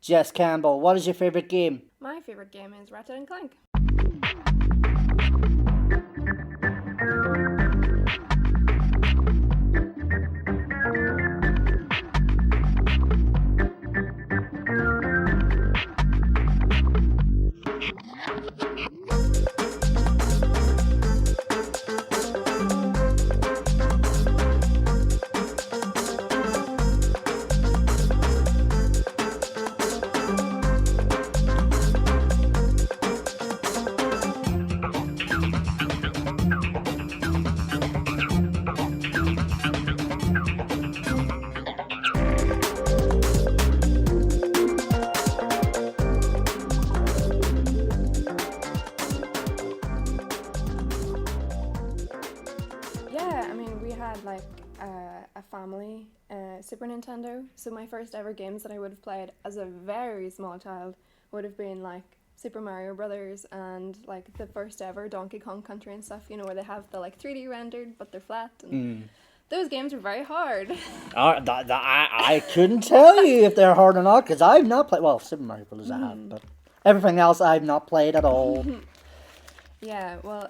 Jess Campbell, what is your favourite game? My favourite game is Ratchet and Clank. Yeah, I mean, we had like a family Super Nintendo, so my first ever games that I would have played as a very small child would have been like Super Mario Brothers and like the first ever Donkey Kong Country and stuff, you know, where they have the like 3D rendered but they're flat. And those games were very hard. I couldn't tell you if they're hard or not, because I've not played, well, Super Mario Bros. I have, but everything else I've not played at all. Yeah, well,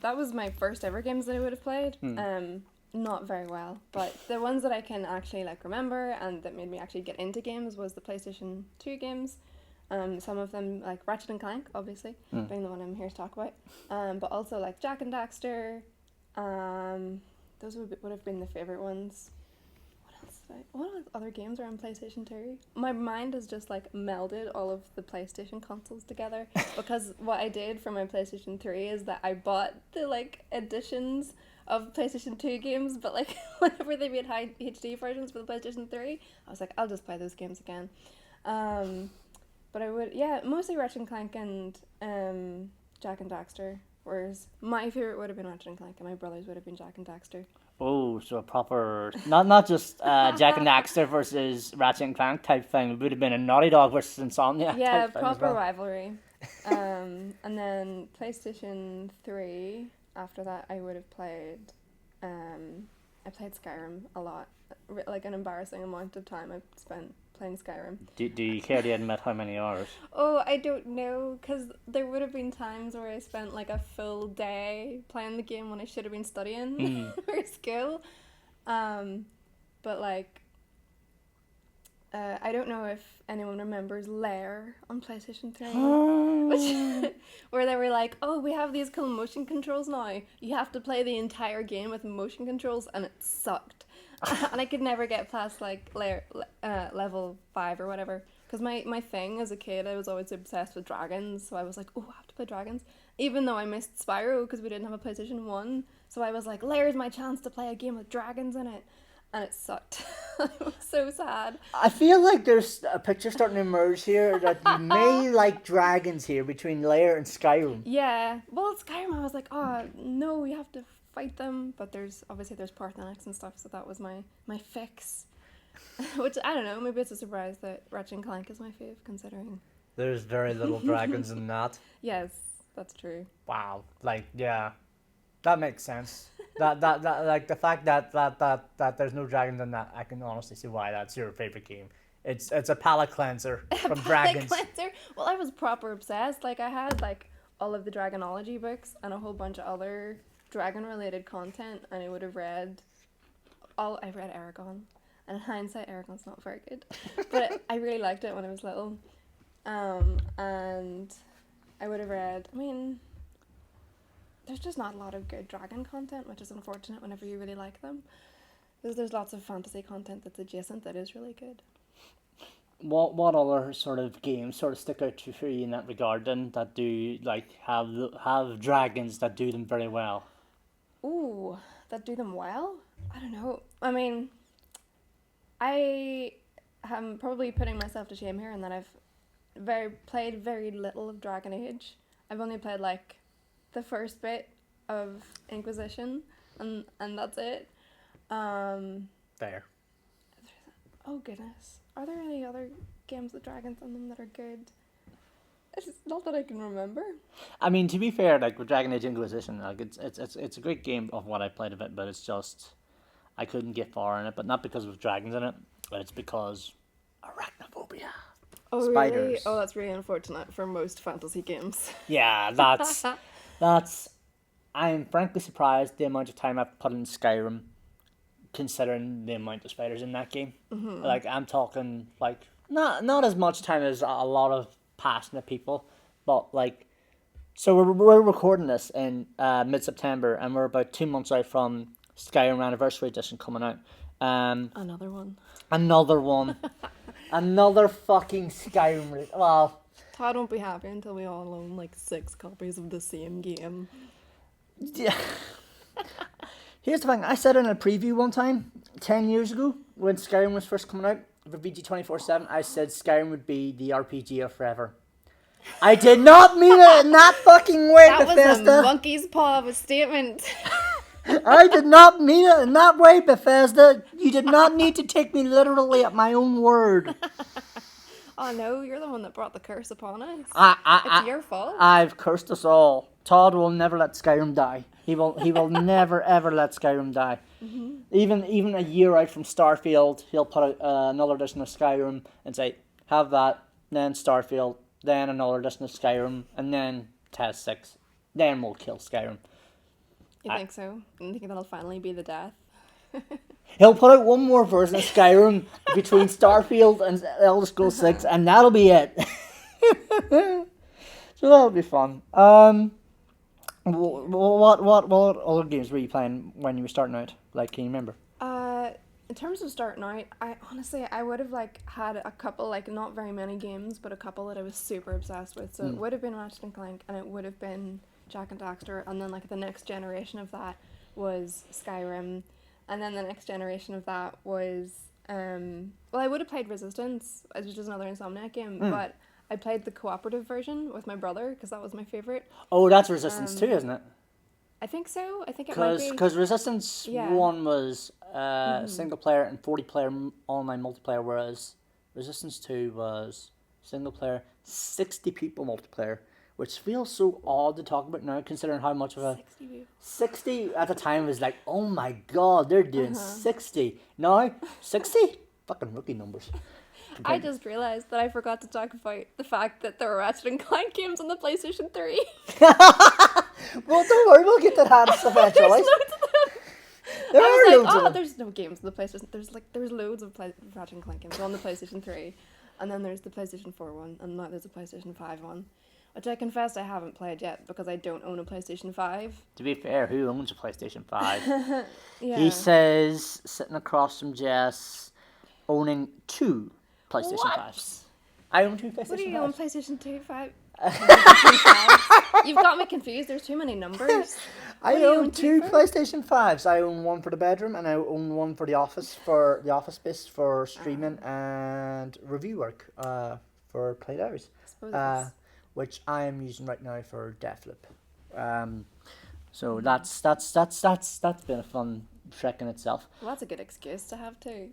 that was my first ever games that I would have played. Not very well, but the ones that I can actually like remember and that made me actually get into games was the PlayStation 2 games. Some of them like Ratchet and Clank, obviously, being the one I'm here to talk about. But also like Jak and Daxter. Those would have been the favorite ones. What other games are on PlayStation 2? My mind has just like melded all of the PlayStation consoles together because what I did for my PlayStation 3 is that I bought the like editions of PlayStation 2 games, but like whenever they made high HD versions for the PlayStation 3, I was like, I'll just play those games again. But I would, yeah, mostly Ratchet and Clank and Jak and Daxter, whereas my favorite would have been Ratchet and Clank and my brother's would have been Jak and Daxter. Oh, so a proper, not just Jak and Daxter versus Ratchet and Clank type thing. It would have been a Naughty Dog versus Insomniac Yeah, type thing proper as well. rivalry. And then PlayStation 3, after that I would have played, I played Skyrim a lot. Like an embarrassing amount of time I spent playing Skyrim. Do you care to admit how many hours? Oh, I don't know, because there would have been times where I spent like a full day playing the game when I should have been studying for school. But like, I don't know if anyone remembers Lair on PlayStation 3, which, where they were like, oh, we have these cool motion controls now. You have to play the entire game with motion controls, and it sucked. And I could never get past like level 5 or whatever, because my thing as a kid, I was always obsessed with dragons, so I was like, oh, I have to play dragons, even though I missed Spyro because we didn't have a PlayStation 1, so I was like, Lair's my chance to play a game with dragons in it, and it sucked. It was so sad. I feel like there's a picture starting to emerge here that you may like dragons here between Lair and Skyrim. Yeah, well, Skyrim, I was like, oh, no, you have to fight them, but there's Parthenics and stuff, so that was my fix. Which, I don't know, maybe it's a surprise that Ratchet and Clank is my fave, considering. There's very little dragons in that. Yes, that's true. Wow, like, yeah, that makes sense. that like the fact that there's no dragons in that, I can honestly see why that's your favorite game. It's a palate cleanser from dragons. Cleanser? Well, I was proper obsessed. Like, I had like all of the Dragonology books and a whole bunch of other dragon related content, and I would have read I've read Aragon, and in hindsight Aragon's not very good, but I really liked it when I was little. And I would have read, I mean, there's just not a lot of good dragon content, which is unfortunate whenever you really like them. There's lots of fantasy content that's adjacent that is really good. What other sort of games sort of stick out to you in that regard then, that do like have dragons that do them very well? Ooh, that do them well? I don't know. I mean, I am probably putting myself to shame here in that I've played very little of Dragon Age. I've only played like the first bit of Inquisition, and that's it. There. Oh goodness, are there any other games with dragons in them that are good? It's not that I can remember. I mean, to be fair, like with Dragon Age Inquisition, like it's a great game of what I played of it, but it's just I couldn't get far in it, but not because of dragons in it, but it's because arachnophobia. Oh, really? Spiders. Oh, that's really unfortunate for most fantasy games. Yeah, that's. I'm frankly surprised the amount of time I've put in Skyrim, considering the amount of spiders in that game. Like I'm talking like not as much time as a lot of passionate people, but like so we're recording this in mid September, and we're about 2 months out from Skyrim Anniversary Edition coming out. Another one. Another one, another fucking Skyrim. Well, Todd won't be happy until we all own like 6 copies of the same game. yeah. Here's the thing. I said in a preview one time, 10 years ago, when Skyrim was first coming out for VG247, I said Skyrim would be the RPG of forever. I did not mean it in that fucking way, That Bethesda. was a monkey's paw of a statement. I did not mean it in that way, Bethesda. You did not need to take me literally at my own word. Oh no, you're the one that brought the curse upon us. It's It's your fault. I've cursed us all. Todd will never let Skyrim die. He will never ever let Skyrim die. Mm-hmm. Even a year out from Starfield, he'll put out another edition of Skyrim and say, have that, then Starfield, then another edition of Skyrim, and then Test 6. Then we'll kill Skyrim. You think so? You think that'll finally be the death? He'll put out one more version of Skyrim between Starfield and Elder Scrolls 6, and that'll be it. So that'll be fun. What other games were you playing when you were starting out? Like, can you remember? In terms of starting out, I would have like had a couple, like not very many games, but a couple that I was super obsessed with. So it would have been Ratchet and Clank, and it would have been Jack and Daxter, and then like the next generation of that was Skyrim, and then the next generation of that was I would have played Resistance, which is another Insomniac game, but I played the cooperative version with my brother because that was my favorite. Oh, that's Resistance 2, isn't it? I think so. I think it might be. Because Resistance 1 was single player and 40-player online multiplayer, whereas Resistance 2 was single player, 60 people multiplayer, which feels so odd to talk about now, considering how much of a 60 at the time was like, oh my god, they're doing 60 now. 60 fucking rookie numbers. I just realised that I forgot to talk about the fact that there were Ratchet and Clank games on the PlayStation 3. Well, don't worry, we'll get to that stuff eventually. There's loads of them. There I are was loads like, of them. there's no games on the PlayStation. There's loads of Ratchet and Clank games on the PlayStation 3, and then there's the PlayStation 4 one, and now there's a PlayStation 5 one, which I confess I haven't played yet because I don't own a PlayStation 5. To be fair, who owns a PlayStation 5? Yeah. He says, sitting across from Jess, owning 2 PlayStation What? 5s. I own 2 PlayStation 5s. What do you own? PlayStation 2, 5? You've got me confused. There's too many numbers. I What do you own own 2 for? PlayStation 5s. I own one for the bedroom, and I own one for the office space for streaming and review work for Play Diaries, which I am using right now for Deathloop. So that's been a fun trek in itself. Well, that's a good excuse to have too.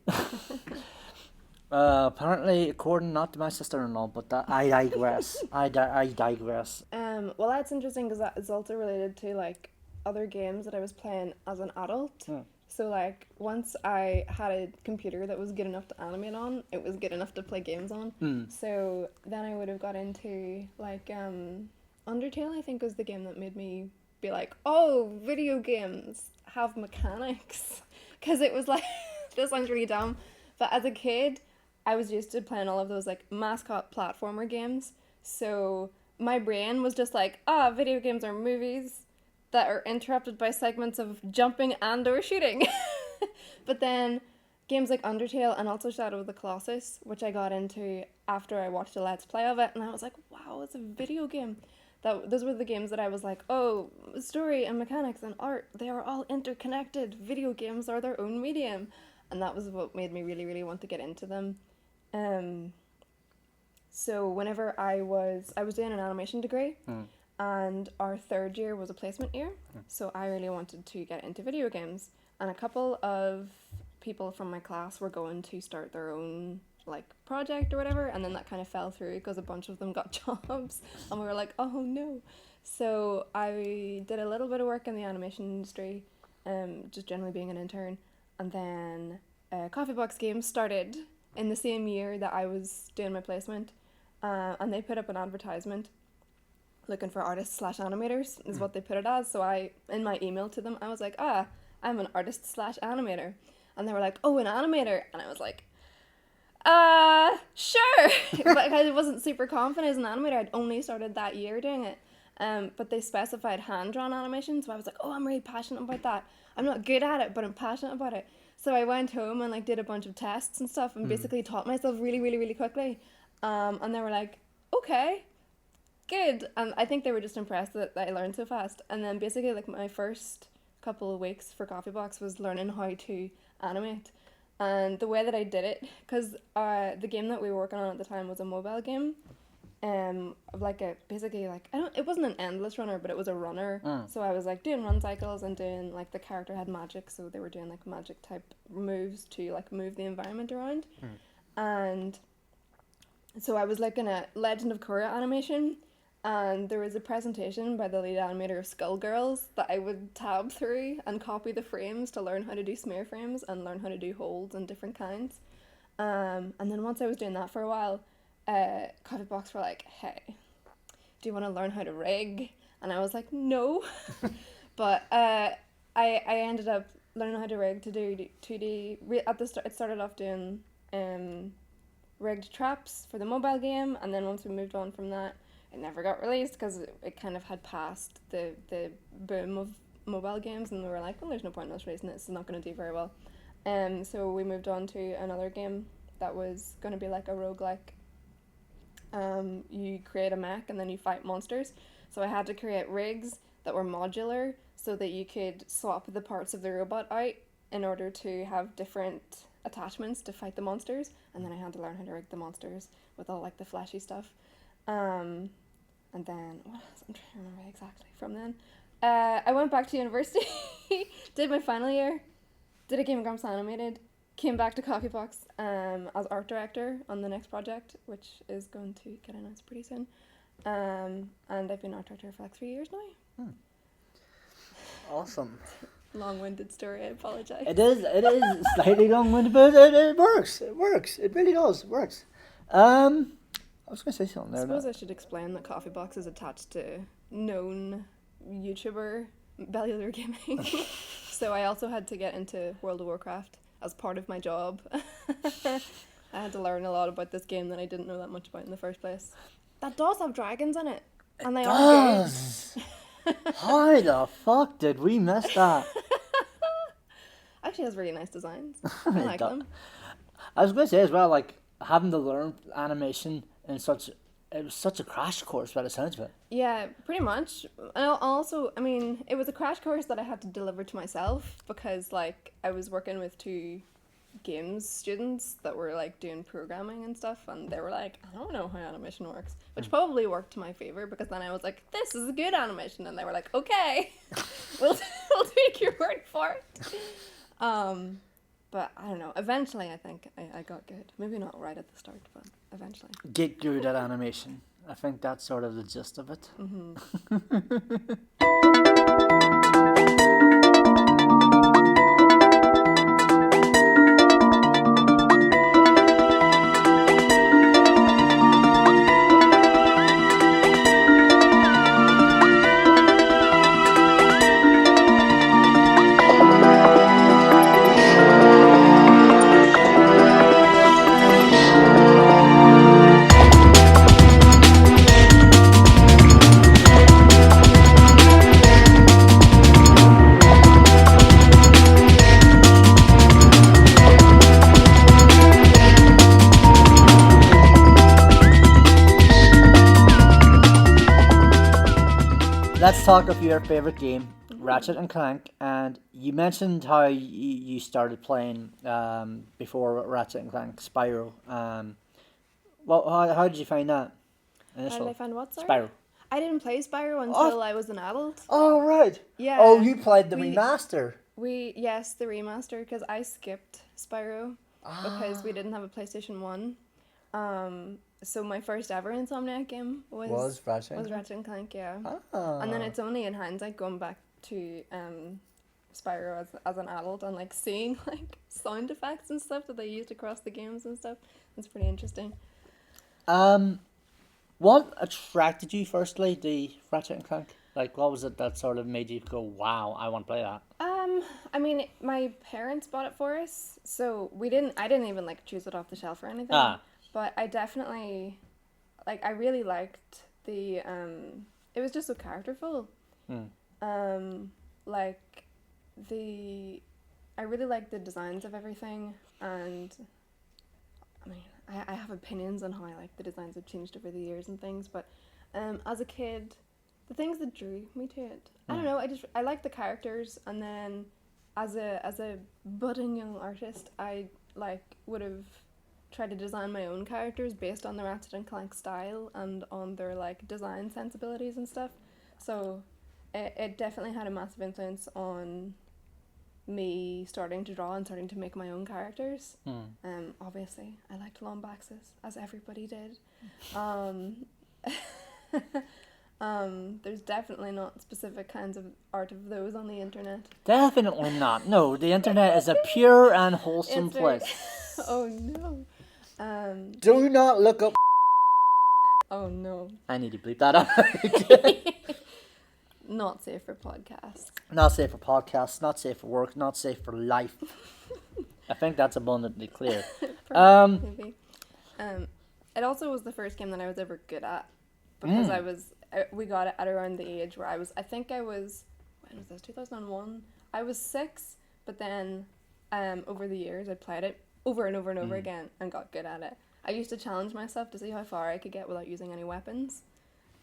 Apparently, according not to my sister-in-law, but I digress. I digress. Well, that's interesting because that is also related to like other games that I was playing as an adult. So like once I had a computer that was good enough to animate on, it was good enough to play games on. So then I would have got into like Undertale. I think was the game that made me be like, oh, video games have mechanics, because it was like this sounds really dumb, but as a kid I was used to playing all of those like mascot platformer games, so my brain was just like, video games are movies that are interrupted by segments of jumping and or shooting. But then games like Undertale and also Shadow of the Colossus, which I got into after I watched a Let's Play of it, and I was like, wow, it's a video game. Those were the games that I was like, oh, story and mechanics and art, they are all interconnected. Video games are their own medium. And that was what made me really, really want to get into them. So whenever I was doing an animation degree, and our third year was a placement year, so I really wanted to get into video games. And a couple of people from my class were going to start their own like project or whatever, and then that kind of fell through because a bunch of them got jobs, and we were like, oh no. So I did a little bit of work in the animation industry, just generally being an intern, and then Coffee Box Games started in the same year that I was doing my placement, and they put up an advertisement looking for artists slash animators is what they put it as. So I, in my email to them, I was like, I'm an artist slash animator. And they were like, oh, an animator. And I was like, sure. But I wasn't super confident as an animator. I'd only started that year doing it. But they specified hand-drawn animation, so I was like, oh, I'm really passionate about that. I'm not good at it, but I'm passionate about it. So I went home and like did a bunch of tests and stuff and basically taught myself really, really, really quickly. And they were like, okay, good. And I think they were just impressed that I learned so fast. And then basically like my first couple of weeks for Coffee Box was learning how to animate. And the way that I did it, because the game that we were working on at the time was a mobile game, of like a basically like it wasn't an endless runner, but it was a runner. So I was like doing run cycles and doing like the character had magic, so they were doing like magic type moves to like move the environment around, and so I was like in a Legend of Korra animation. And there was a presentation by the lead animator of Skullgirls that I would tab through and copy the frames to learn how to do smear frames and learn how to do holds and different kinds. And then once I was doing that for a while, Coffee Box were like, hey, do you want to learn how to rig? And I was like, no. But I ended up learning how to rig to do 2D. At the start, it started off doing rigged traps for the mobile game. And then once we moved on from that, it never got released because it kind of had passed the boom of mobile games, and we were like, well, there's no point in us releasing it, it's not going to do very well. So we moved on to another game that was going to be like a roguelike. You create a mech and then you fight monsters. So I had to create rigs that were modular so that you could swap the parts of the robot out in order to have different attachments to fight the monsters, and then I had to learn how to rig the monsters with all like the flashy stuff. And then, what else? I'm trying to remember exactly from then. I went back to university, did my final year, did a Game of Grumps animated, came back to Coffee Box as art director on the next project, which is going to get announced pretty soon. And I've been art director for like 3 years now. Awesome. Long-winded story, I apologize. It is slightly long-winded, but it works. It really does. It works. I was going to say something there. I suppose I should explain that Coffee Box is attached to known YouTuber Bellular Gaming. So I also had to get into World of Warcraft as part of my job. I had to learn a lot about this game that I didn't know that much about in the first place. That does have dragons in it. And they are good. How the fuck did we miss that? Actually has really nice designs. I like them. I was going to say as well, like, having to learn animation in it was such a crash course by the sounds of it. Yeah, pretty much. And also, I mean, it was a crash course that I had to deliver to myself because, like, I was working with 2 games students that were, like, doing programming and stuff, and they were like, I don't know how animation works, which probably worked to my favor because then I was like, this is a good animation, and they were like, okay, we'll take your word for it. But I don't know. Eventually, I think I got good. Maybe not right at the start, but eventually. Get good at animation. I think that's sort of the gist of it. Let's talk of your favorite game, Ratchet and Clank, and you mentioned how you started playing before Ratchet and Clank, Spyro. Well, how did you find that? How did I find what, sorry? Spyro. I didn't play Spyro until I was an adult. Oh, right. Yeah. Oh, you played the remaster. Yes, the remaster, because I skipped Spyro because we didn't have a PlayStation 1. So my first ever Insomniac game was Ratchet and Clank, yeah. And then it's only in hindsight going back to Spyro as an adult and like seeing like sound effects and stuff that they used across the games and stuff. It's pretty interesting. What attracted you firstly to Ratchet and Clank? Like, what was it that sort of made you go, "Wow, I want to play that"? I mean, my parents bought it for us, so I didn't even like choose it off the shelf or anything. Ah, But I definitely, like, I really liked it was just so characterful. mm. Like, I really liked the designs of everything, and I mean, I have opinions on how I like the designs have changed over the years and things, but as a kid, the things that drew me to it, I don't know, I like the characters, and then as a budding young artist, I would have tried to design my own characters based on the Ratchet and Clank style and on their like design sensibilities and stuff. So it definitely had a massive influence on me starting to draw and starting to make my own characters. Obviously, I liked Lombaxes, as everybody did. There's definitely not specific kinds of art of those on the internet. Definitely not. No, the internet is a pure and wholesome place. Oh no. Do not look up. Oh no. I need to bleep that out. Not safe for podcasts. Not safe for podcasts, not safe for work, not safe for life. I think that's abundantly clear. Maybe. It also was the first game that I was ever good at, because we got it at around the age where when was this, 2001? I was 6, but then over the years I played it over and over and over again and got good at it. I used to challenge myself to see how far I could get without using any weapons.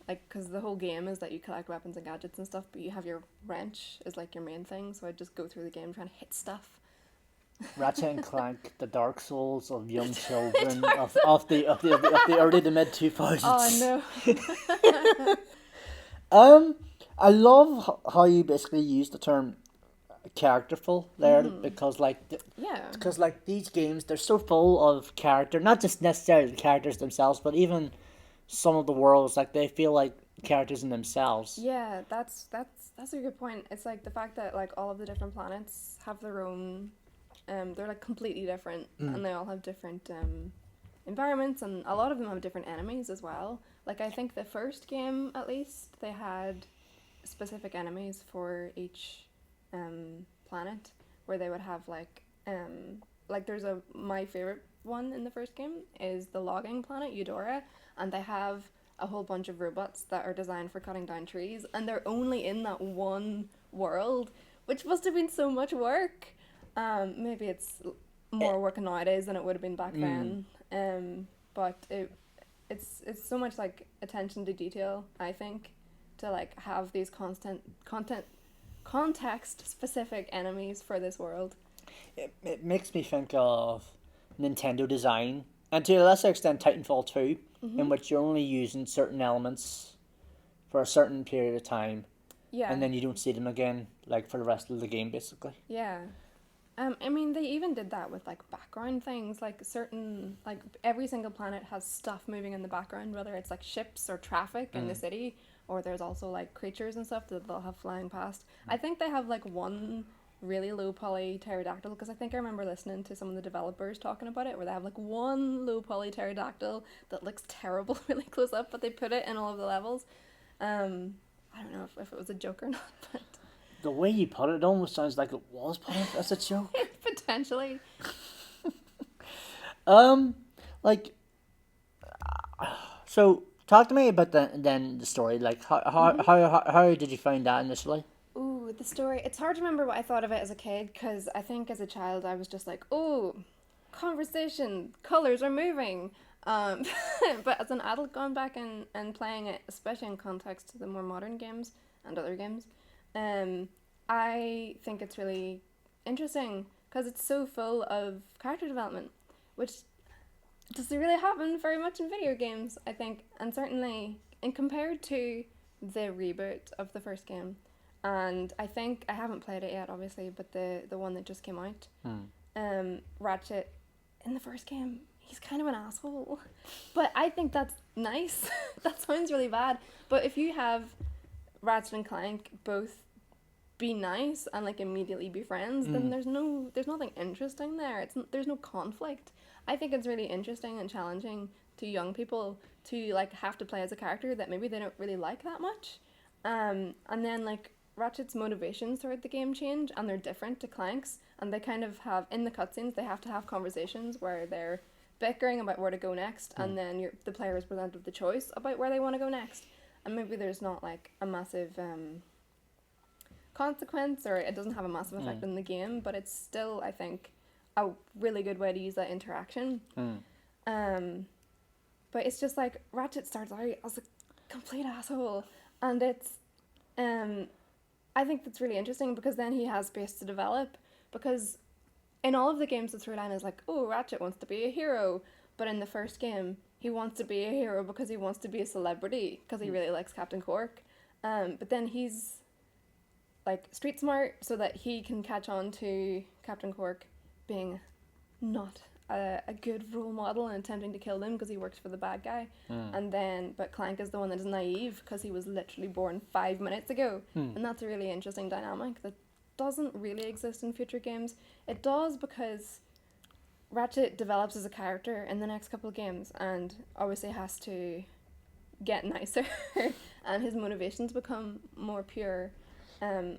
Like, because the whole game is that you collect weapons and gadgets and stuff, but you have your wrench is like your main thing, so I'd just go through the game trying to hit stuff. Ratchet and Clank, the Dark Souls of young children of the early to mid 2000s. Oh no. I love how you basically use the term characterful there, because these games, they're so full of character, not just necessarily the characters themselves, but even some of the worlds, like they feel like characters in themselves. Yeah, that's a good point. It's like the fact that like all of the different planets have their own, they're like completely different, and they all have different environments, and a lot of them have different enemies as well. Like I think the first game, at least, they had specific enemies for each planet, where they would have like there's my favorite one in the first game is the logging planet Eudora, and they have a whole bunch of robots that are designed for cutting down trees, and they're only in that one world, which must have been so much work. Maybe it's more work nowadays than it would have been back then. But it's so much like attention to detail, I think, to like have these context specific enemies for this world. It makes me think of Nintendo design, and to a lesser extent Titanfall 2, in which you're only using certain elements for a certain period of time, and then you don't see them again, like for the rest of the game, basically. Yeah. I mean, they even did that with like background things, like every single planet has stuff moving in the background, whether it's like ships or traffic in the city, or there's also like creatures and stuff that they'll have flying past. I think they have like one really low poly pterodactyl, because I think I remember listening to some of the developers talking about it, where they have like one low poly pterodactyl that looks terrible really close up, but they put it in all of the levels. I don't know if it was a joke or not, but the way you put it almost sounds like it was put as a joke. Potentially. So talk to me about the story. Like how did you find that initially? Ooh, the story. It's hard to remember what I thought of it as a kid, because I think as a child I was just like, oh, conversation, colors are moving. But as an adult going back and playing it, especially in context to the more modern games and other games, I think it's really interesting because it's so full of character development, which doesn't really happen very much in video games, I think, and certainly in compared to the reboot of the first game. And I think I haven't played it yet, obviously, but the one that just came out, Ratchet, in the first game, he's kind of an asshole, but I think that's nice. That sounds really bad, but if you have Ratchet and Clank both be nice and like immediately be friends, then there's nothing interesting there. There's no conflict. I think it's really interesting and challenging to young people to like have to play as a character that maybe they don't really like that much. And then like Ratchet's motivations throughout the game change, and they're different to Clank's, and they kind of have in the cutscenes they have to have conversations where they're bickering about where to go next, and then the player is presented with the choice about where they want to go next, and maybe there's not like a massive consequence, or it doesn't have a massive effect on the game, but it's still, I think, a really good way to use that interaction. But it's just like Ratchet starts out as a complete asshole, and it's I think that's really interesting because then he has space to develop, because in all of the games the through line is like, oh, Ratchet wants to be a hero, but in the first game he wants to be a hero because he wants to be a celebrity because he really likes Captain Cork, but then he's like street smart so that he can catch on to Captain Cork being not a good role model and attempting to kill him because he works for the bad guy. And then but Clank is the one that is naive because he was literally born 5 minutes ago. And that's a really interesting dynamic that doesn't really exist in future games. It does because Ratchet develops as a character in the next couple of games and obviously has to get nicer and his motivations become more pure,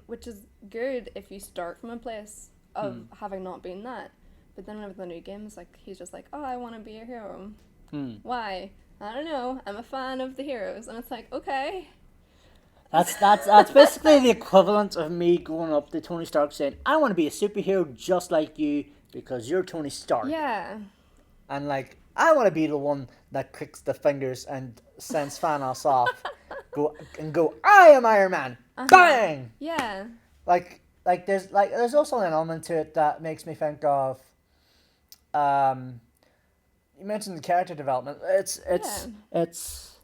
which is good if you start from a place of having not been that. But then with the new games, like, he's just like, oh, I want to be a hero. Why? I don't know. I'm a fan of the heroes. And it's like, okay. That's basically the equivalent of me going up to Tony Stark saying, I want to be a superhero just like you because you're Tony Stark. Yeah. And, like, I want to be the one that clicks the fingers and sends Thanos off. Go, I am Iron Man. Bang! Yeah. Like there's also an element to it that makes me think of you mentioned the character development. It's That's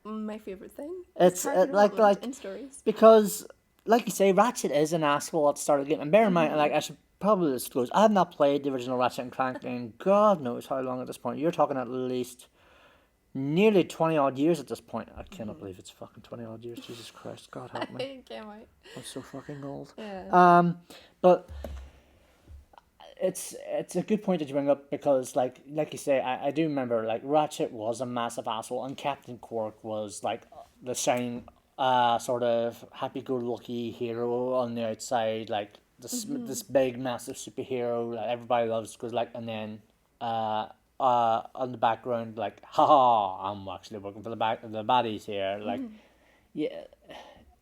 my favorite thing. It's like in stories. Because like you say, Ratchet is an asshole at the start of the game. And bear in mind, like, I should probably disclose, I have not played the original Ratchet and Clank in God knows how long at this point. You're talking at least nearly 20 odd years at this point. I cannot believe it's fucking 20 odd years. Jesus Christ, God help me. I can't wait. I'm so fucking old. Yeah. But it's a good point that you bring up because like you say, I do remember like Ratchet was a massive asshole and Captain Quark was like the same sort of happy-go-lucky hero on the outside, like this big massive superhero that everybody loves because like, and then on the background like, haha, I'm actually working for the baddies here, like yeah.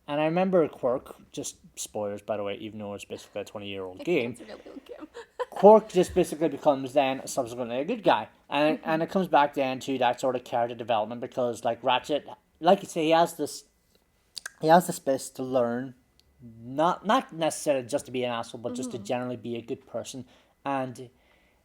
And I remember Quark, just spoilers by the way, even though it's basically a 20-year-old game. It's a really old game. Quark just basically becomes then subsequently a good guy. And it comes back then to that sort of character development because like Ratchet, like you say, he has the space to learn, not necessarily just to be an asshole, but just to generally be a good person. And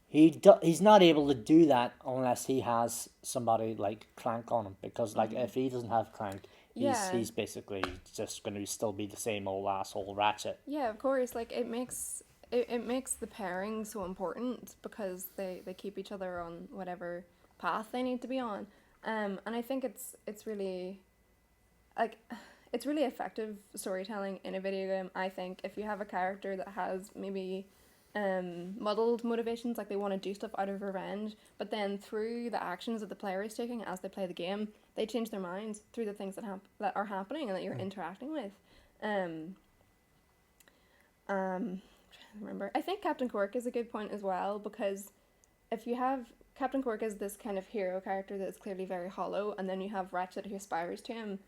he's not able to do that unless he has somebody like Clank on him because like if he doesn't have Clank, he's basically just going to still be the same old asshole Ratchet. Yeah, of course. Like it makes the pairing so important because they keep each other on whatever path they need to be on. And I think it's really like it's really effective storytelling in a video game. I think if you have a character that has maybe muddled motivations, like they want to do stuff out of revenge, but then through the actions that the player is taking as they play the game, they change their minds through the things that are happening and that you're interacting with. I'm trying to remember. I think Captain Cork is a good point as well because if you have Captain Cork as this kind of hero character that's clearly very hollow, and then you have Ratchet who aspires to him.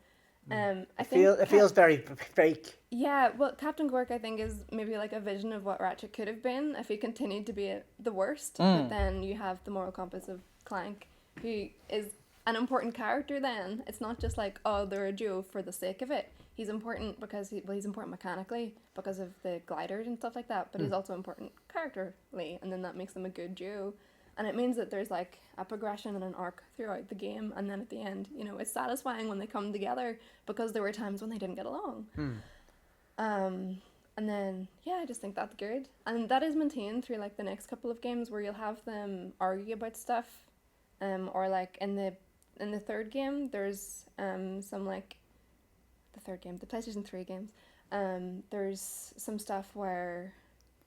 I think it feels very fake. Yeah, well, Captain Cork I think is maybe like a vision of what Ratchet could have been if he continued to be the worst. But then you have the moral compass of Clank, who is an important character. Then it's not just like, oh, they're a duo for the sake of it. He's important because he's important mechanically because of the gliders and stuff like that. But he's also important characterly, and then that makes them a good duo. And it means that there's like a progression and an arc throughout the game, and then at the end, you know, it's satisfying when they come together because there were times when they didn't get along. And then I just think that's good, and that is maintained through like the next couple of games where you'll have them argue about stuff, or like in the third game there's some like the PlayStation 3 games, There's some stuff where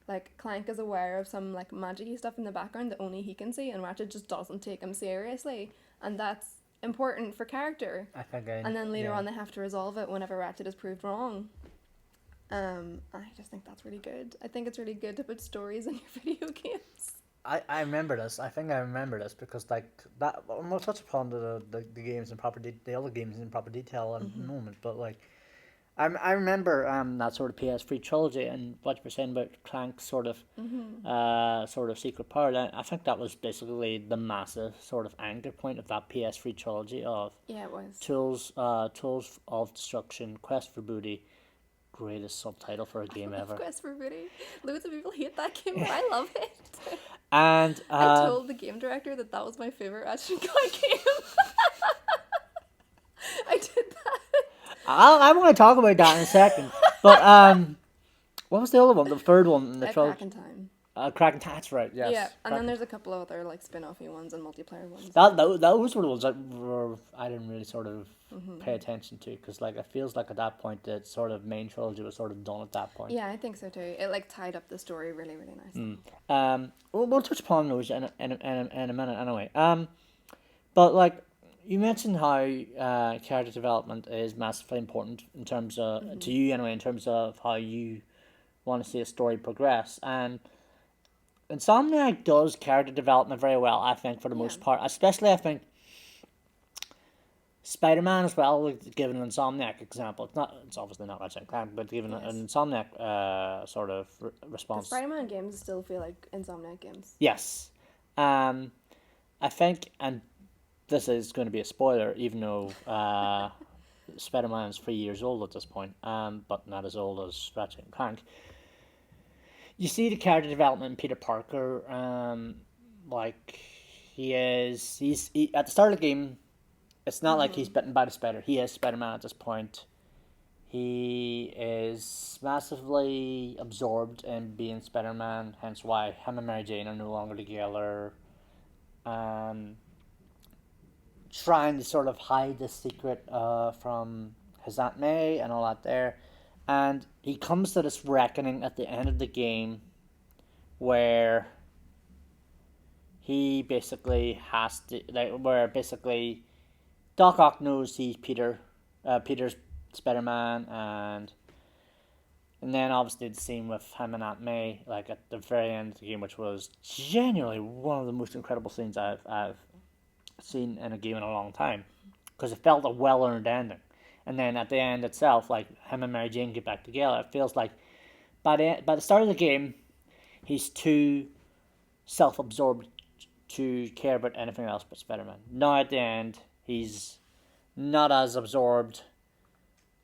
like Clank is aware of some like magic-y stuff in the background that only he can see, and Ratchet just doesn't take him seriously, and that's important for character. I think And then later yeah. on they have to resolve it whenever Ratchet is proved wrong. I just think that's really good. I think it's really good to put stories in your video games. I remember this. I think I remember this because like that. We'll touch upon the games in the other games in proper detail in a moment. But like, I remember that sort of PS3 trilogy and what you were saying about Clank's sort of secret power. I think that was basically the massive sort of anchor point of that PS3 trilogy of Yeah, it was. Tools of Destruction, Quest for Booty. Greatest subtitle for a game ever. Quest for Booty. Loads of people hate that game, but I love it. And I told the game director that was my favorite Ratchet and Clank game. I did that. I'm going to talk about that in a second. But what was the other one? The third one in the trilogy. Crack in Time. Kraken, that's right. Yes. Yeah, and then there's a couple of other like spin-offy ones and multiplayer ones. Those were the ones that I didn't really sort of pay attention to because like it feels like at that point the sort of main trilogy was sort of done at that point. Yeah, I think so too. It like tied up the story really, really nicely. We'll touch upon those in a minute anyway. But like you mentioned how character development is massively important in terms of to you anyway in terms of how you want to see a story progress and. Insomniac does character development very well, I think, for the most part. Especially, I think, Spider-Man as well, given an Insomniac example. It's obviously not Ratchet and Clank, but given an Insomniac sort of response. Spider-Man games still feel like Insomniac games. Yes. I think, and this is going to be a spoiler, even though Spider-Man is 3 years old at this point, but not as old as Ratchet and Clank. You see the character development in Peter Parker, like he at the start of the game, it's not like he's bitten by the spider. He is Spider-Man at this point. He is massively absorbed in being Spider-Man, hence why him and Mary Jane are no longer together. Trying to sort of hide the secret from his Aunt May and all that there. And he comes to this reckoning at the end of the game where he basically has to, where basically Doc Ock knows he's Peter's Spider-Man, and then obviously the scene with him and Aunt May, like at the very end of the game, which was genuinely one of the most incredible scenes I've seen in a game in a long time, because it felt a well-earned ending. And then at the end itself, like him and Mary Jane get back together. It feels like by the start of the game, he's too self-absorbed to care about anything else but Spider-Man. Now at the end, he's not as absorbed.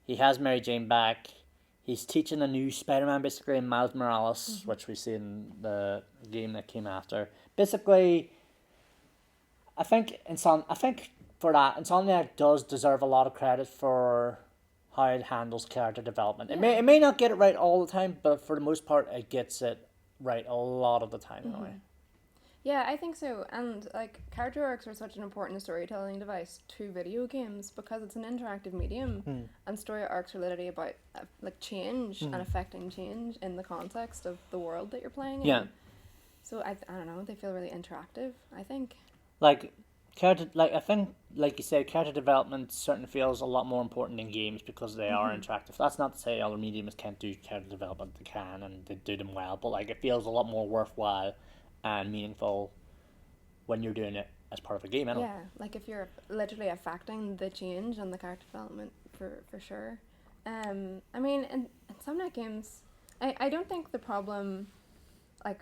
He has Mary Jane back. He's teaching a new Spider-Man, basically, Miles Morales, which we see in the game that came after. Basically, I think for that, Insomniac does deserve a lot of credit for how it handles character development. Yeah. It may not get it right all the time, but for the most part, it gets it right a lot of the time in a way. Yeah, I think so. And like character arcs are such an important storytelling device to video games because it's an interactive medium, and story arcs are literally about like change and affecting change in the context of the world that you're playing in. Yeah. So I don't know, they feel really interactive, I think. I think, like you said, character development certainly feels a lot more important in games because they are interactive. That's not to say other mediums can't do character development. They can, and they do them well. But like, it feels a lot more worthwhile and meaningful when you're doing it as part of a game. Anyway. Yeah, like if you're literally affecting the change and the character development for sure. I mean, in some net games, I don't think the problem, like.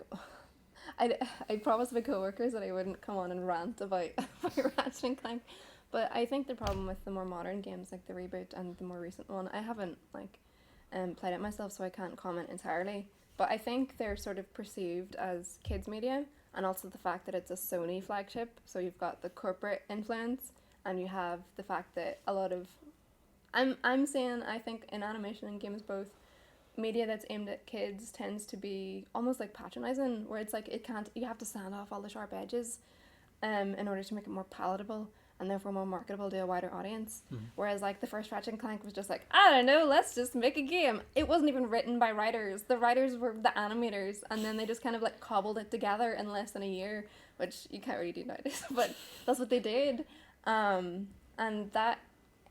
I promised my coworkers that I wouldn't come on and rant about Ratchet and Clank, but I think the problem with the more modern games, like the reboot and the more recent one, I haven't played it myself, so I can't comment entirely. But I think they're sort of perceived as kids media, and also the fact that it's a Sony flagship, so you've got the corporate influence, and you have the fact that a lot of, I'm saying I think in animation and games both, media that's aimed at kids tends to be almost like patronizing, where it's like you have to sand off all the sharp edges in order to make it more palatable, and therefore more marketable to a wider audience. Whereas like the first Ratchet and Clank was just like, I don't know, let's just make a game. It wasn't even written by writers. The writers were the animators, and then they just kind of like cobbled it together in less than a year, which you can't really do nowadays, but that's what they did. And that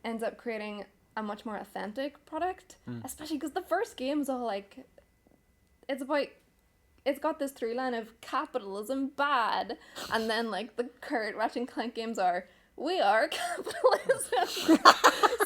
ends up creating a much more authentic product, especially because the first game is all like, it's got this through line of capitalism bad, and then like the current Ratchet and Clank games are, we are capitalism.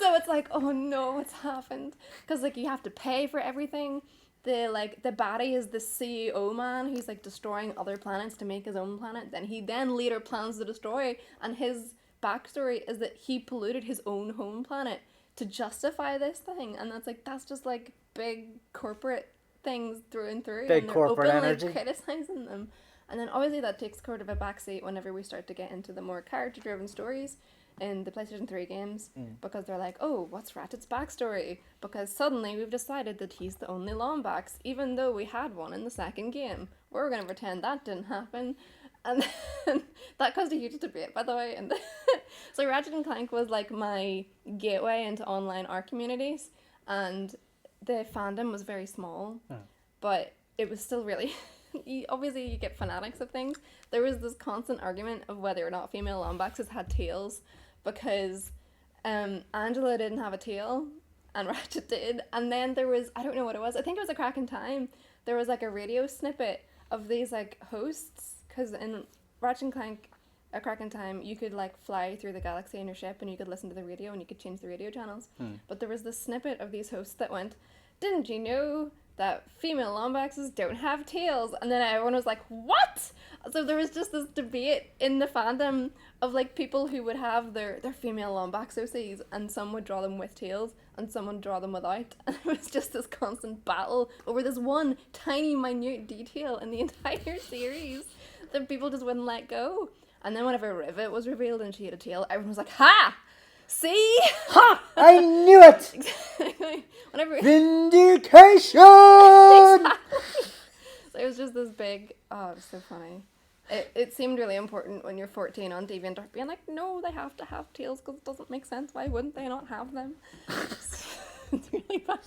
So it's like, oh no, what's happened? Because like you have to pay for everything. The baddie is the CEO man who's like destroying other planets to make his own planet. Then he later plans to destroy, and his backstory is that he polluted his own home planet to justify this thing, and that's just like big corporate things through and through, Big and they're corporate openly energy. criticizing them. And then obviously that takes sort of a backseat whenever we start to get into the more character-driven stories in the PlayStation 3 games, because they're like, oh, what's Ratchet's backstory? Because suddenly we've decided that he's the only Lombax, even though we had one in the second game. We're going to pretend that didn't happen. And then that caused a huge debate, by the way. And so Ratchet and Clank was like my gateway into online art communities, and the fandom was very small, but it was still really... obviously you get fanatics of things. There was this constant argument of whether or not female Lombaxes had tails, because Angela didn't have a tail and Ratchet did. And then there was, I don't know what it was, I think it was A Crack in Time, there was like a radio snippet of these like hosts, because in Ratchet and Clank A Crack in Time you could like fly through the galaxy in your ship, and you could listen to the radio, and you could change the radio channels. But there was this snippet of these hosts that went, didn't you know that female Lombaxes don't have tails? And then everyone was like, what? So there was just this debate in the fandom of like people who would have their female Lombax OCs, and some would draw them with tails and some would draw them without, and it was just this constant battle over this one tiny minute detail in the entire series that people just wouldn't let go. And then whenever Rivet was revealed and she had a tail, everyone was like, ha! See? Ha! I knew it! Exactly. Whenever... Vindication! Exactly. So it was just this big... Oh, it was so funny. It seemed really important when you're 14 on DeviantArt being like, no, they have to have tails because it doesn't make sense. Why wouldn't they not have them? It's really bad.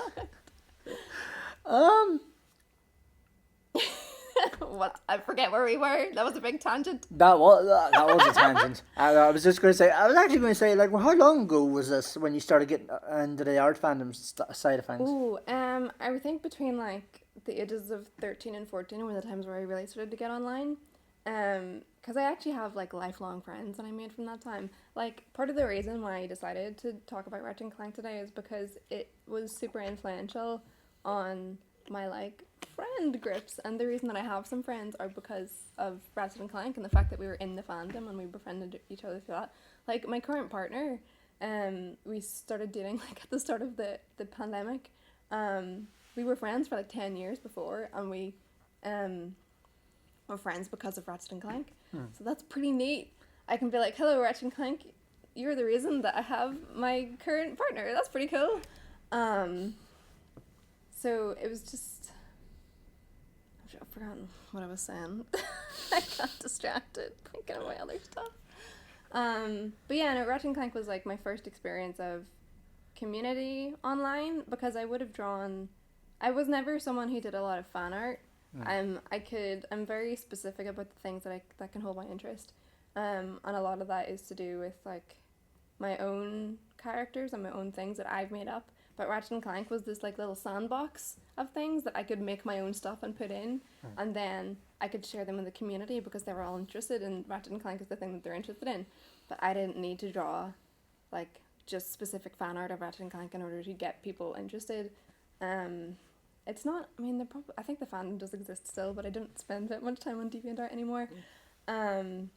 What? I forget where we were. That was a big tangent. That was a tangent. I was just going to say, I was actually going to say, like, well, how long ago was this when you started getting into the art fandom side of things? Ooh, I would think between like the ages of 13 and 14 were the times where I really started to get online. Because I actually have like lifelong friends that I made from that time. Like, part of the reason why I decided to talk about Ratchet and Clank today is because it was super influential on my like friend groups, and the reason that I have some friends are because of Ratchet and Clank and the fact that we were in the fandom and we befriended each other through that. Like, my current partner, we started dating like at the start of the pandemic. We were friends for like 10 years before, and we were friends because of Ratchet and Clank. So that's pretty neat. I can be like, hello Ratchet and Clank, you're the reason that I have my current partner. That's pretty cool. So it was just, I've forgotten what I was saying. I got distracted thinking of my other stuff. But yeah, no, Ratchet and Clank was like my first experience of community online, because I would have drawn, I was never someone who did a lot of fan art. I'm very specific about the things that can hold my interest. And a lot of that is to do with like my own characters and my own things that I've made up. But Ratchet and Clank was this like little sandbox of things that I could make my own stuff and put in, and then I could share them with the community because they were all interested, and Ratchet and Clank is the thing that they're interested in. But I didn't need to draw like just specific fan art of Ratchet and Clank in order to get people interested. It's not, I mean, I think the fandom does exist still, but I don't spend that much time on DeviantArt anymore. But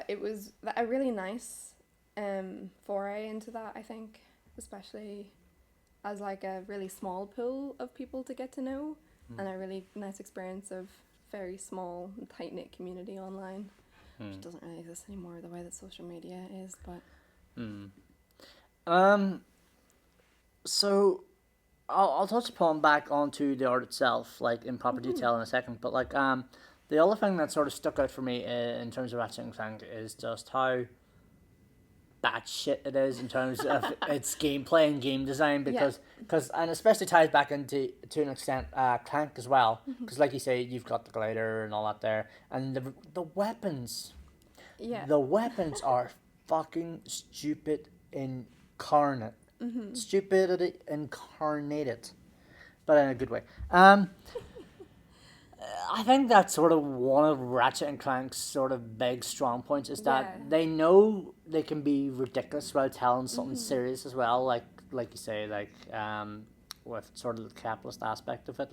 it was a really nice foray into that, I think, especially as like a really small pool of people to get to know, and a really nice experience of very small, tight-knit community online, which doesn't really exist anymore the way that social media is, but... So... I'll touch upon back onto the art itself, like in proper detail in a second. But like, The other thing that sort of stuck out for me in terms of Ratchet and Clank is just how batshit it is in terms of its gameplay and game design, because and especially ties back into to an extent Clank as well, because like you say, you've got the glider and all that there, and the weapons, Yeah. the weapons are fucking stupid incarnate, stupidity incarnated, but in a good way. I think that's sort of one of Ratchet and Clank's sort of big strong points, is that Yeah. they know they can be ridiculous while telling something serious as well, like you say, with sort of the capitalist aspect of it,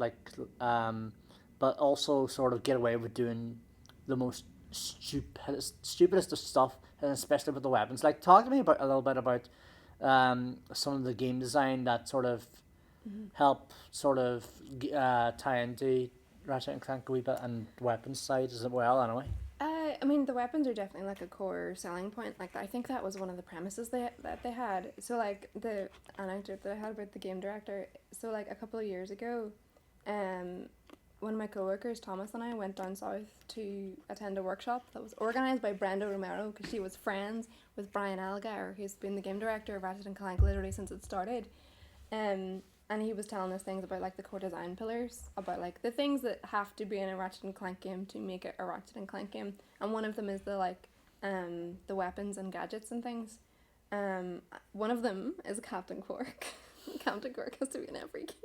but also sort of get away with doing the most stupidest of stuff, and especially with the weapons. Like, talk to me about a little bit about some of the game design that sort of help sort of tie into Ratchet and Clank a wee bit, and weapons side as well, anyway. I mean, the weapons are definitely like a core selling point. Like, I think that was one of the premises that they had. So, like, the anecdote that I had about the game director. So, like, a couple of years ago, one of my coworkers, Thomas, and I went down south to attend a workshop that was organised by Brenda Romero, because she was friends with Brian Algar, who's been the game director of Ratchet and Clank literally since it started. And he was telling us things about, like, the core design pillars, about, like, the things that have to be in a Ratchet and Clank game to make it a Ratchet and Clank game. And one of them is the weapons and gadgets and things. One of them is Captain Quark. Captain Quark has to be in every game.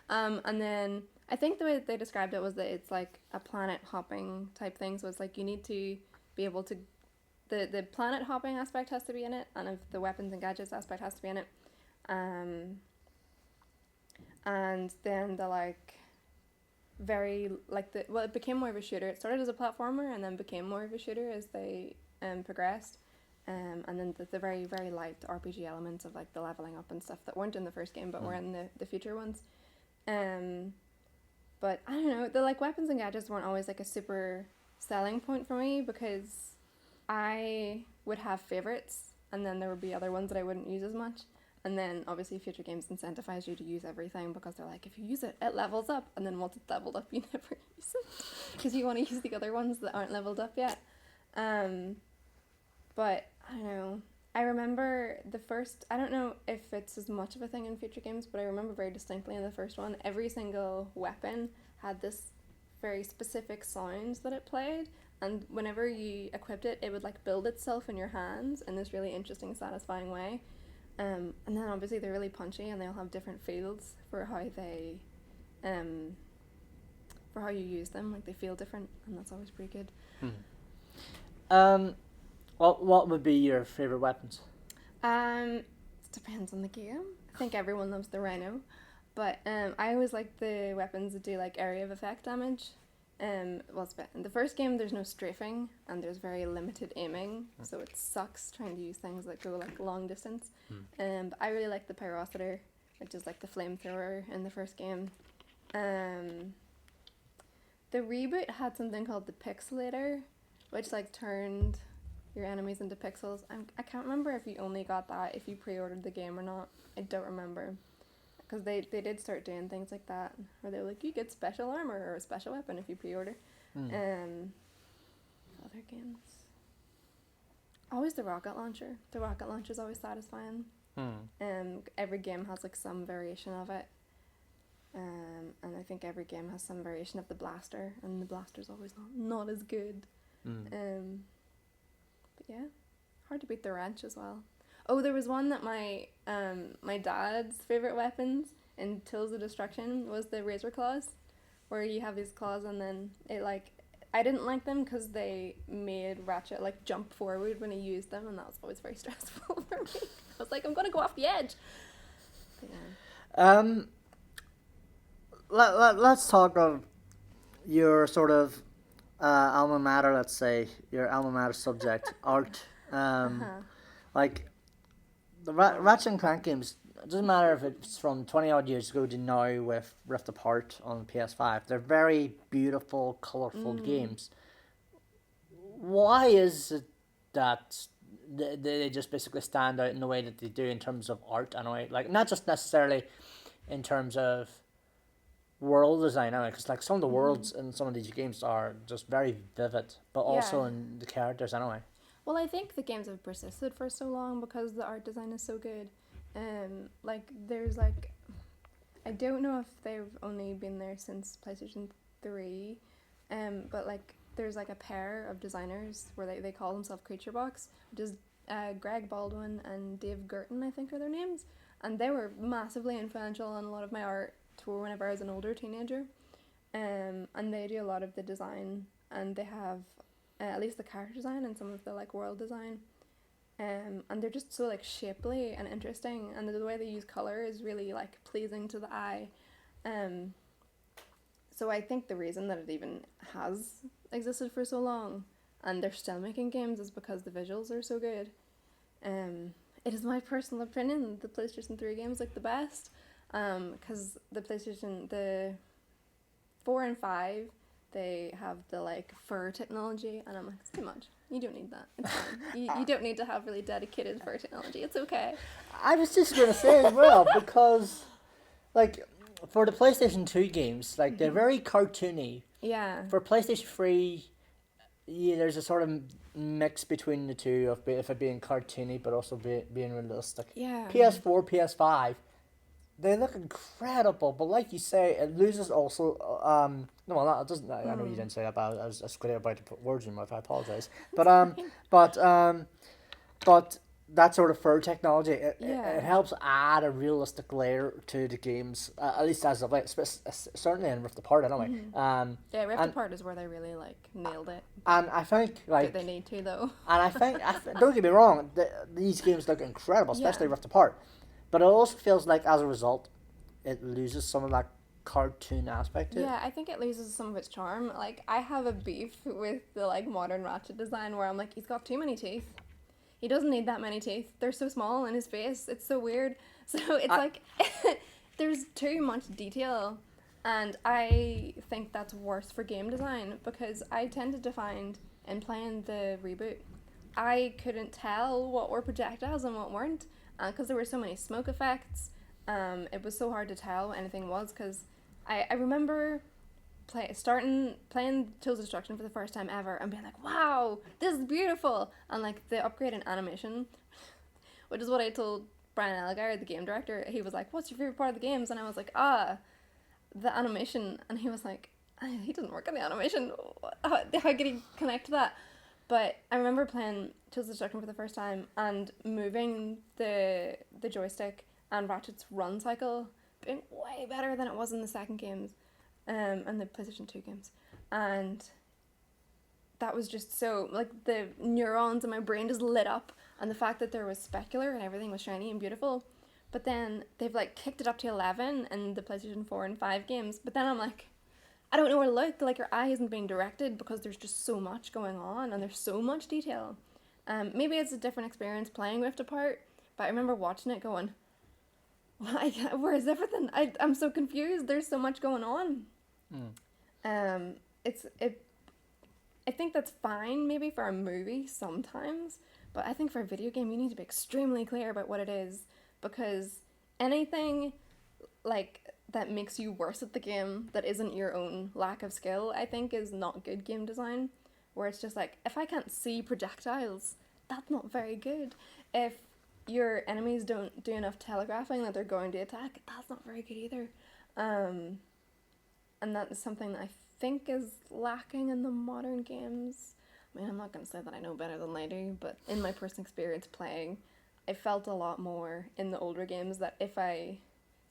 And then I think the way that they described it was that it's like a planet hopping type thing. So it's like you need to be able to, the planet hopping aspect has to be in it, and if the weapons and gadgets aspect has to be in it. And then the like very like the well, it became more of a shooter. It started as a platformer and then became more of a shooter as they progressed. And then the very, very light RPG elements of like the leveling up and stuff that weren't in the first game but were in the future ones. But I don't know, the like weapons and gadgets weren't always like a super selling point for me, because I would have favorites and then there would be other ones that I wouldn't use as much. And then obviously future games incentivize you to use everything, because they're like, if you use it, it levels up, and then once it's leveled up, you never use it because you want to use the other ones that aren't leveled up yet. But I don't know. I remember the first, I don't know if it's as much of a thing in future games, but I remember very distinctly in the first one, every single weapon had this very specific sound that it played, and whenever you equipped it, it would like build itself in your hands in this really interesting, satisfying way. And then obviously they're really punchy, and they all have different fields for how they, for how you use them. Like, they feel different, and that's always pretty good. What would be your favorite weapons? It depends on the game. I think everyone loves the Rhino, but I always like the weapons that do like area of effect damage. Well, in the first game there's no strafing and there's very limited aiming, so it sucks trying to use things that go like long distance. But I really like the Pyrociter, which is like the flamethrower in the first game. The reboot had something called the Pixelator, which like turned your enemies into pixels. I can't remember if you only got that if you pre-ordered the game or not. I don't remember. Because they did start doing things like that, where they were like, you get special armor or a special weapon if you pre-order. Other games. Always the rocket launcher. The rocket launcher is always satisfying. Every game has like some variation of it. And I think every game has some variation of the blaster, and the blaster's always not as good. But yeah, hard to beat the wrench as well. Oh, there was one that my dad's favorite weapons in Tools of Destruction was the razor claws, where you have these claws and then it like, I didn't like them because they made Ratchet like jump forward when he used them, and that was always very stressful for me. I was like, I'm gonna go off the edge. But yeah. Let's talk of your sort of alma mater. Let's say your alma mater subject, art. Like the Ratchet and Clank games. It doesn't matter if it's from 20 odd years ago to now with Rift Apart on the PS5. They're very beautiful, colourful games. Why is it that they just basically stand out in the way that they do in terms of art, anyway? Like, not just necessarily in terms of world design anyway, because like some of the worlds in some of these games are just very vivid, but also Yeah. in the characters anyway. Well, I think the games have persisted for so long because the art design is so good. Like there's like I don't know if they've only been there since PlayStation 3, but like there's like a pair of designers where they call themselves Creature Box, which is Greg Baldwin and Dave Girton, I think are their names, and they were massively influential on a lot of my art tour whenever I was an older teenager. And they do a lot of the design, and they have at least the character design and some of the like world design. And they're just so like shapely and interesting, and the way they use color is really like pleasing to the eye. So I think the reason that it even has existed for so long and they're still making games is because the visuals are so good. It is my personal opinion the PlayStation 3 games like the best, because the 4 and 5, they have the like fur technology, and I'm like, it's too much. You don't need that. It's fine. You don't need to have really dedicated fur technology. It's okay. I was just going to say as well, because like for the PlayStation 2 games, like they're very cartoony. Yeah. For PlayStation 3, yeah, there's a sort of mix between the two of it being cartoony but also being realistic. Yeah. PS4, PS5, they look incredible, but like you say, it loses also. No, well, it doesn't. I know you didn't say that, but I was quite about to put words in my mouth. I apologize. But that sort of fur technology, it helps add a realistic layer to the games, at least as of late, certainly in Rift Apart anyway. Yeah, Rift Apart is where they really like nailed it. And I think like they need to though. And I think don't get me wrong, these games look incredible, especially Rift Apart. But it also feels like as a result, it loses some of that cartoon aspect to it. Yeah, I think it loses some of its charm. Like I have a beef with the like modern Ratchet design where I'm like, he's got too many teeth. He doesn't need that many teeth. They're so small in his face. It's so weird. So it's like there's too much detail, and I think that's worse for game design because I tended to find in playing the reboot, I couldn't tell what were projectiles and what weren't. Because there were so many smoke effects, it was so hard to tell what anything was. Because I remember playing Tools of Destruction for the first time ever and being like, wow, this is beautiful. And like the upgrade in animation, which is what I told Brian Elgar, the game director. He was like, what's your favorite part of the games? And I was like, the animation. And he was like, he doesn't work on the animation. How could he connect to that? But I remember playing Tools of Destruction for the first time and moving the joystick and Ratchet's run cycle being way better than it was in the second games, and the PlayStation 2 games. And that was just so, like, the neurons in my brain just lit up, and the fact that there was specular and everything was shiny and beautiful. But then they've, like, kicked it up to 11 in the PlayStation 4 and 5 games. But then I'm like, I don't know where to look. Like, your eye isn't being directed because there's just so much going on and there's so much detail. Maybe it's a different experience playing Rift Apart, but I remember watching it going, where is everything? I'm so confused. There's so much going on. I think that's fine maybe for a movie sometimes, but I think for a video game you need to be extremely clear about what it is, because anything like that makes you worse at the game that isn't your own lack of skill, I think is not good game design. Where it's just like, if I can't see projectiles, that's not very good. If your enemies don't do enough telegraphing that they're going to attack, that's not very good either. And that is something that I think is lacking in the modern games. I mean, I'm not going to say that I know better than they do, but in my personal experience playing, I felt a lot more in the older games that if I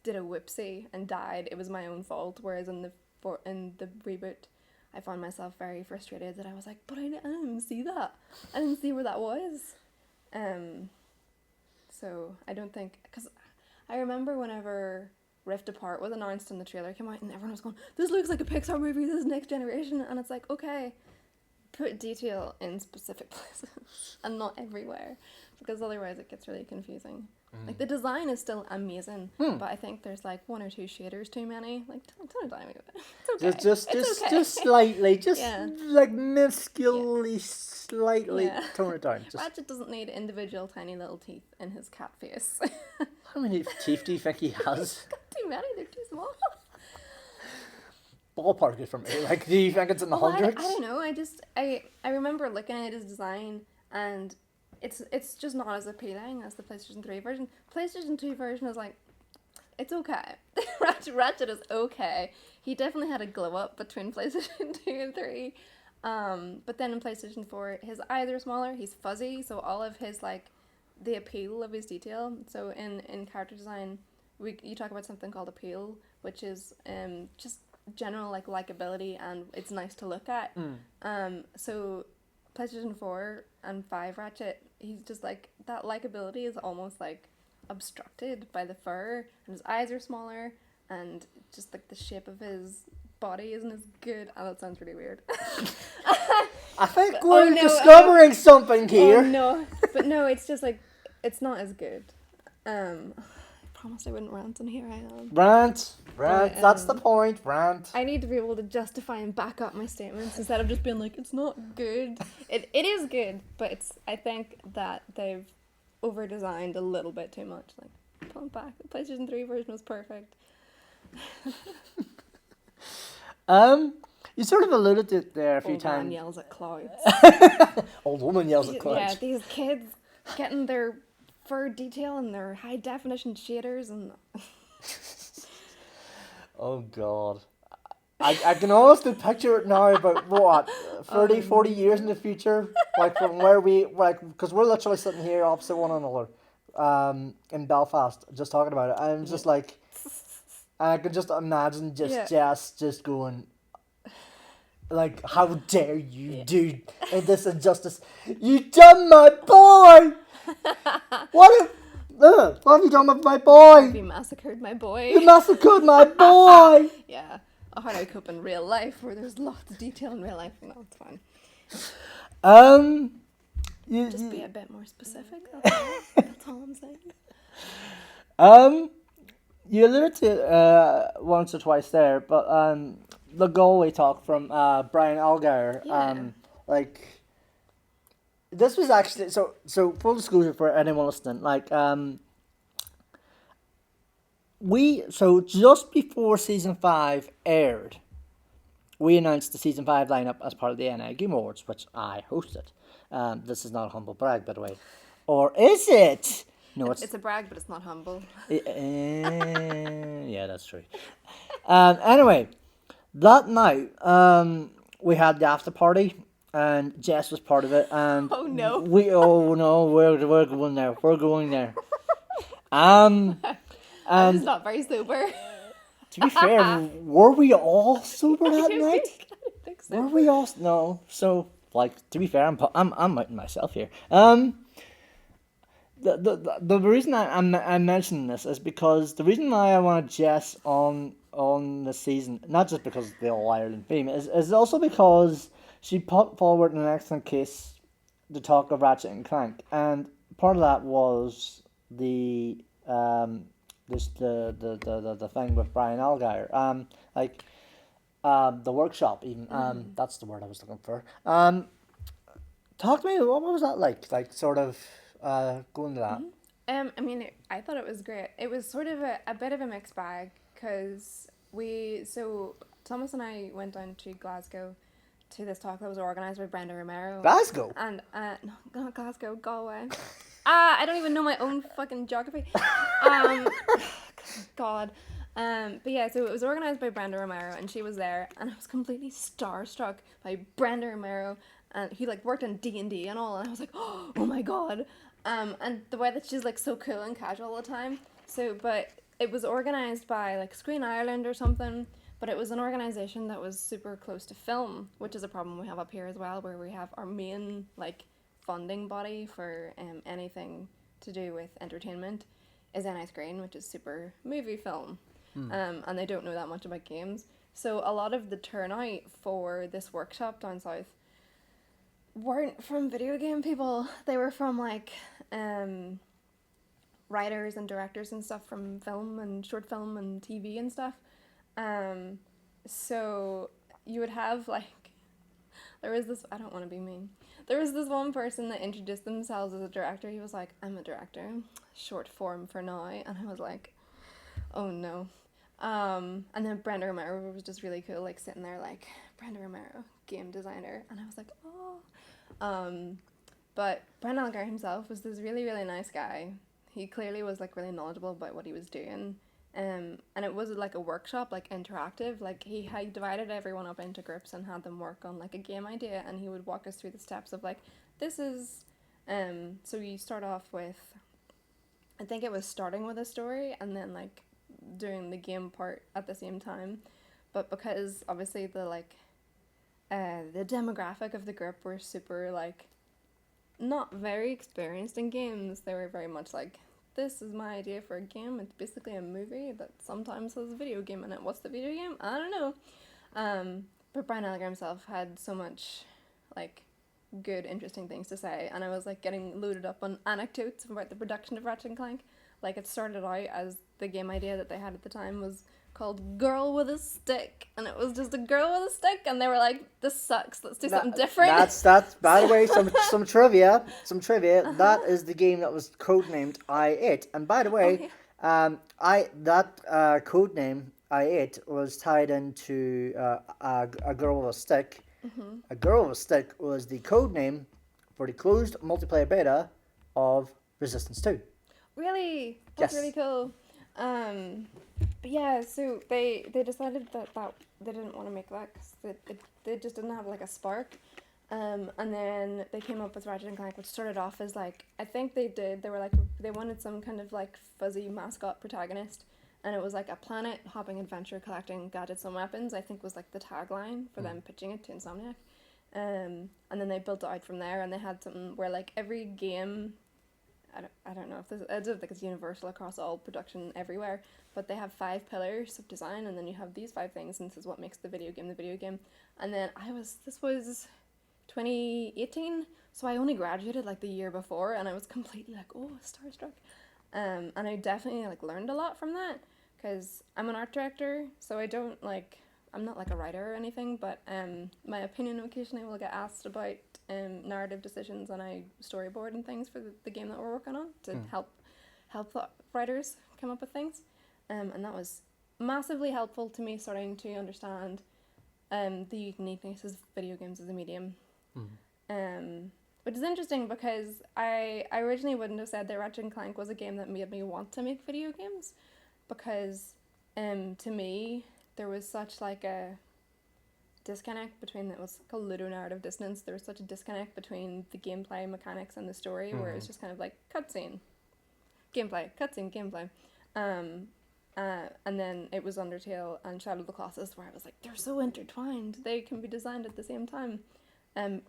did a whoopsie and died, it was my own fault, whereas in the reboot, I found myself very frustrated that I was like, but I didn't see that. I didn't see where that was. So I don't think, because I remember whenever Rift Apart was announced and the trailer came out and everyone was going, this looks like a Pixar movie, this is next generation. And it's like, okay, put detail in specific places and not everywhere, because otherwise it gets really confusing. Like, the design is still amazing, but I think there's like one or two shaders too many. Like, tone it down a bit. It's okay. Just slightly, like minusculely, slightly tone it down. Ratchet doesn't need individual tiny little teeth in his cat face. How many teeth do you think he has? He's got too many, they're too small. ballpark it for me? Like, do you think it's in the Well, hundreds? I don't know. I remember looking at his design, and it's just not as appealing as the PlayStation 3 version. PlayStation 2 version is like, it's okay. Ratchet is okay. He definitely had a glow up between PlayStation 2 and 3. But then in PlayStation 4, his eyes are smaller, he's fuzzy, so all of his, like, the appeal of his detail. So in character design, you talk about something called appeal, which is just general, like, likability, and it's nice to look at. So PlayStation 4 and 5 Ratchet, he's just, like, that likability is almost, like, obstructed by the fur, and his eyes are smaller, and just, like, the shape of his body isn't as good. Oh, that sounds really weird. I think we're discovering something here. Oh no, but no, it's just like, it's not as good. I promised I wouldn't rant, and here I am. Rant, But, that's the point, rant. I need to be able to justify and back up my statements instead of just being like, it's not good. It is good, but I think that they've over-designed a little bit too much. Like, pull it back. The PlayStation 3 version was perfect. You sort of alluded to it there a few Old times. man yells at clouds. Old woman yells at clouds. Yeah, these kids getting their fur detail and their high definition shaders and. Oh god. I can honestly picture it now about what, 30, 40 years in the future? Like from where we, like, because we're literally sitting here opposite one another in Belfast just talking about it. And I'm just like, I can just imagine Jess just going, like, how dare you do this injustice? You done my boy! What have you done with my boy? You massacred my boy. You massacred my boy! Yeah. How do I cope in real life where there's lots of detail in real life? No, it's fine. Just be a bit more specific. That's all I'm saying. You alluded to it once or twice there, but the Galway talk from Brian Algar, like, this was actually, so full disclosure for anyone listening, like, so just before season 5 aired, we announced the season 5 lineup as part of the NI Game Awards, which I hosted. This is not a humble brag, by the way. Or is it? No, it's a brag, but it's not humble. Yeah, that's true. Anyway, that night, we had the after party, and Jess was part of it, and oh no, we're going there. We're going there. I'm just not very sober. To be fair, were we all sober that night? I think so. Were we all? No. So, like, to be fair, I'm outing myself here. The reason I'm mentioning this is because the reason why I wanted Jess on the season, not just because of the All Ireland theme, is also because she put forward an excellent case to talk of Ratchet and Clank, and part of that was the thing with Brian Algar, the workshop even, that's the word I was looking for. Talk to me. What was that like? Like, sort of. Going to that. I mean, I thought it was great. It was sort of a bit of a mixed bag because Thomas and I went down to Glasgow to this talk that was organised by Brenda Romero. Glasgow? And, no, not Glasgow, Galway. I don't even know my own fucking geography. God. But yeah, so it was organised by Brenda Romero, and she was there, and I was completely starstruck by Brenda Romero, and he, like, worked in D&D and all, and I was like, oh my god. And the way that she's, like, so cool and casual all the time. But it was organised by, like, Screen Ireland or something, but it was an organisation that was super close to film, which is a problem we have up here as well, where we have our main, like, funding body for anything to do with entertainment is NI Screen, which is super movie film. And they don't know that much about games. So a lot of the turnout for this workshop down south weren't from video game people. They were from, like, writers and directors and stuff from film and short film and TV and stuff. So you would have, like, there was this, I don't want to be mean, there was this one person that introduced themselves as a director. He was like, I'm a director, short form for now. And I was like, oh no. And then Brenda Romero was just really cool, like sitting there like, Brenda Romero, game designer. And I was like, oh. But Brian Algar himself was this really, really nice guy. He clearly was like really knowledgeable about what he was doing. And it was like a workshop, like interactive. Like he had divided everyone up into groups and had them work on like a game idea, and he would walk us through the steps of like, this is so you start off with, I think it was starting with a story and then like doing the game part at the same time. But because obviously the demographic of the group were super like not very experienced in games, they were very much like, this is my idea for a game. It's basically a movie that sometimes has a video game in it. What's the video game? I don't know. But Brian Algar himself had so much like good, interesting things to say, and I was like getting loaded up on anecdotes about the production of Ratchet and Clank. Like it started out as the game idea that they had at the time was called Girl with a Stick, and it was just a girl with a stick, and they were like, this sucks, let's do something different. That's by the way, some trivia. That is the game that was codenamed I-8, and by the way, codename I-8 was tied into a girl with a stick. Mm-hmm. A girl with a stick was the codename for the closed multiplayer beta of Resistance 2. Really? That's really cool. But yeah, so they decided that they didn't want to make that because they just didn't have like a spark. And then they came up with Ratchet and Clank, which started off as like, I think they were like, they wanted some kind of like fuzzy mascot protagonist, and it was like a planet hopping adventure collecting gadgets and weapons, I think was like the tagline for them pitching it to Insomniac. And then they built it out from there, and they had something where like every game, I don't know if this, I don't think it's universal across all production everywhere, but they have 5 pillars of design, and then you have these 5 things, and this is what makes the video game the video game. And then this was 2018, so I only graduated like the year before, and I was completely like, oh, starstruck. And I definitely like learned a lot from that, because I'm an art director, so I'm not like a writer or anything, but my opinion occasionally will get asked about narrative decisions, and I storyboard and things for the game that we're working on to help the writers come up with things. And that was massively helpful to me starting to understand the uniqueness of video games as a medium. Which is interesting because I originally wouldn't have said that Ratchet and Clank was a game that made me want to make video games, because to me there was such like a disconnect between, it was called ludonarrative dissonance, there was such a disconnect between the gameplay mechanics and the story, where it was just kind of like cutscene, gameplay, cutscene, gameplay. And then it was Undertale and Shadow of the Colossus, where I was like, they're so intertwined, they can be designed at the same time.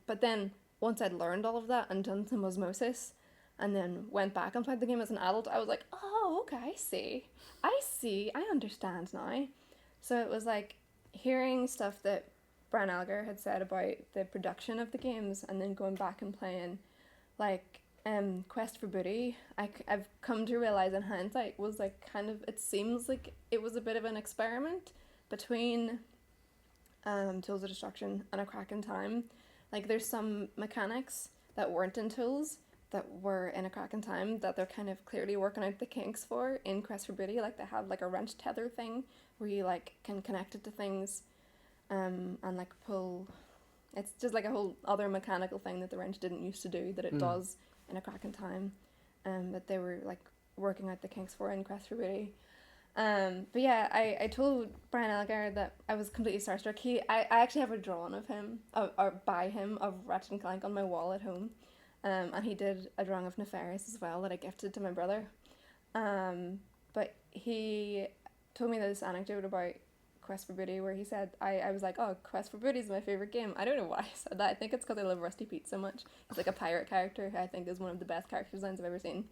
But then once I'd learned all of that and done some osmosis, and then went back and played the game as an adult, I was like, oh, okay, I see, I understand now. So it was like hearing stuff that Brian Algar had said about the production of the games, and then going back and playing like Quest for Booty, I've come to realize in hindsight was like kind of, it seems like it was a bit of an experiment between Tools of Destruction and A Crack in Time. Like there's some mechanics that weren't in Tools that were in A Crack in Time that they're kind of clearly working out the kinks for in Quest for Booty. Like they have like a wrench tether thing where you like can connect it to things and like pull. It's just like a whole other mechanical thing that the wrench didn't used to do that it does in A Crack in Time, that they were like working out the kinks for in Quest for Booty. But yeah, I told Brian Algar that I was completely starstruck. I actually have a drawing of him, or by him, of Ratchet and Clank on my wall at home. And he did a drawing of Nefarious as well that I gifted to my brother. But he told me this anecdote about Quest for Booty, where he said, I was like, oh, Quest for Booty is my favourite game. I don't know why I said that. I think it's because I love Rusty Pete so much. He's like a pirate character who I think is one of the best character designs I've ever seen.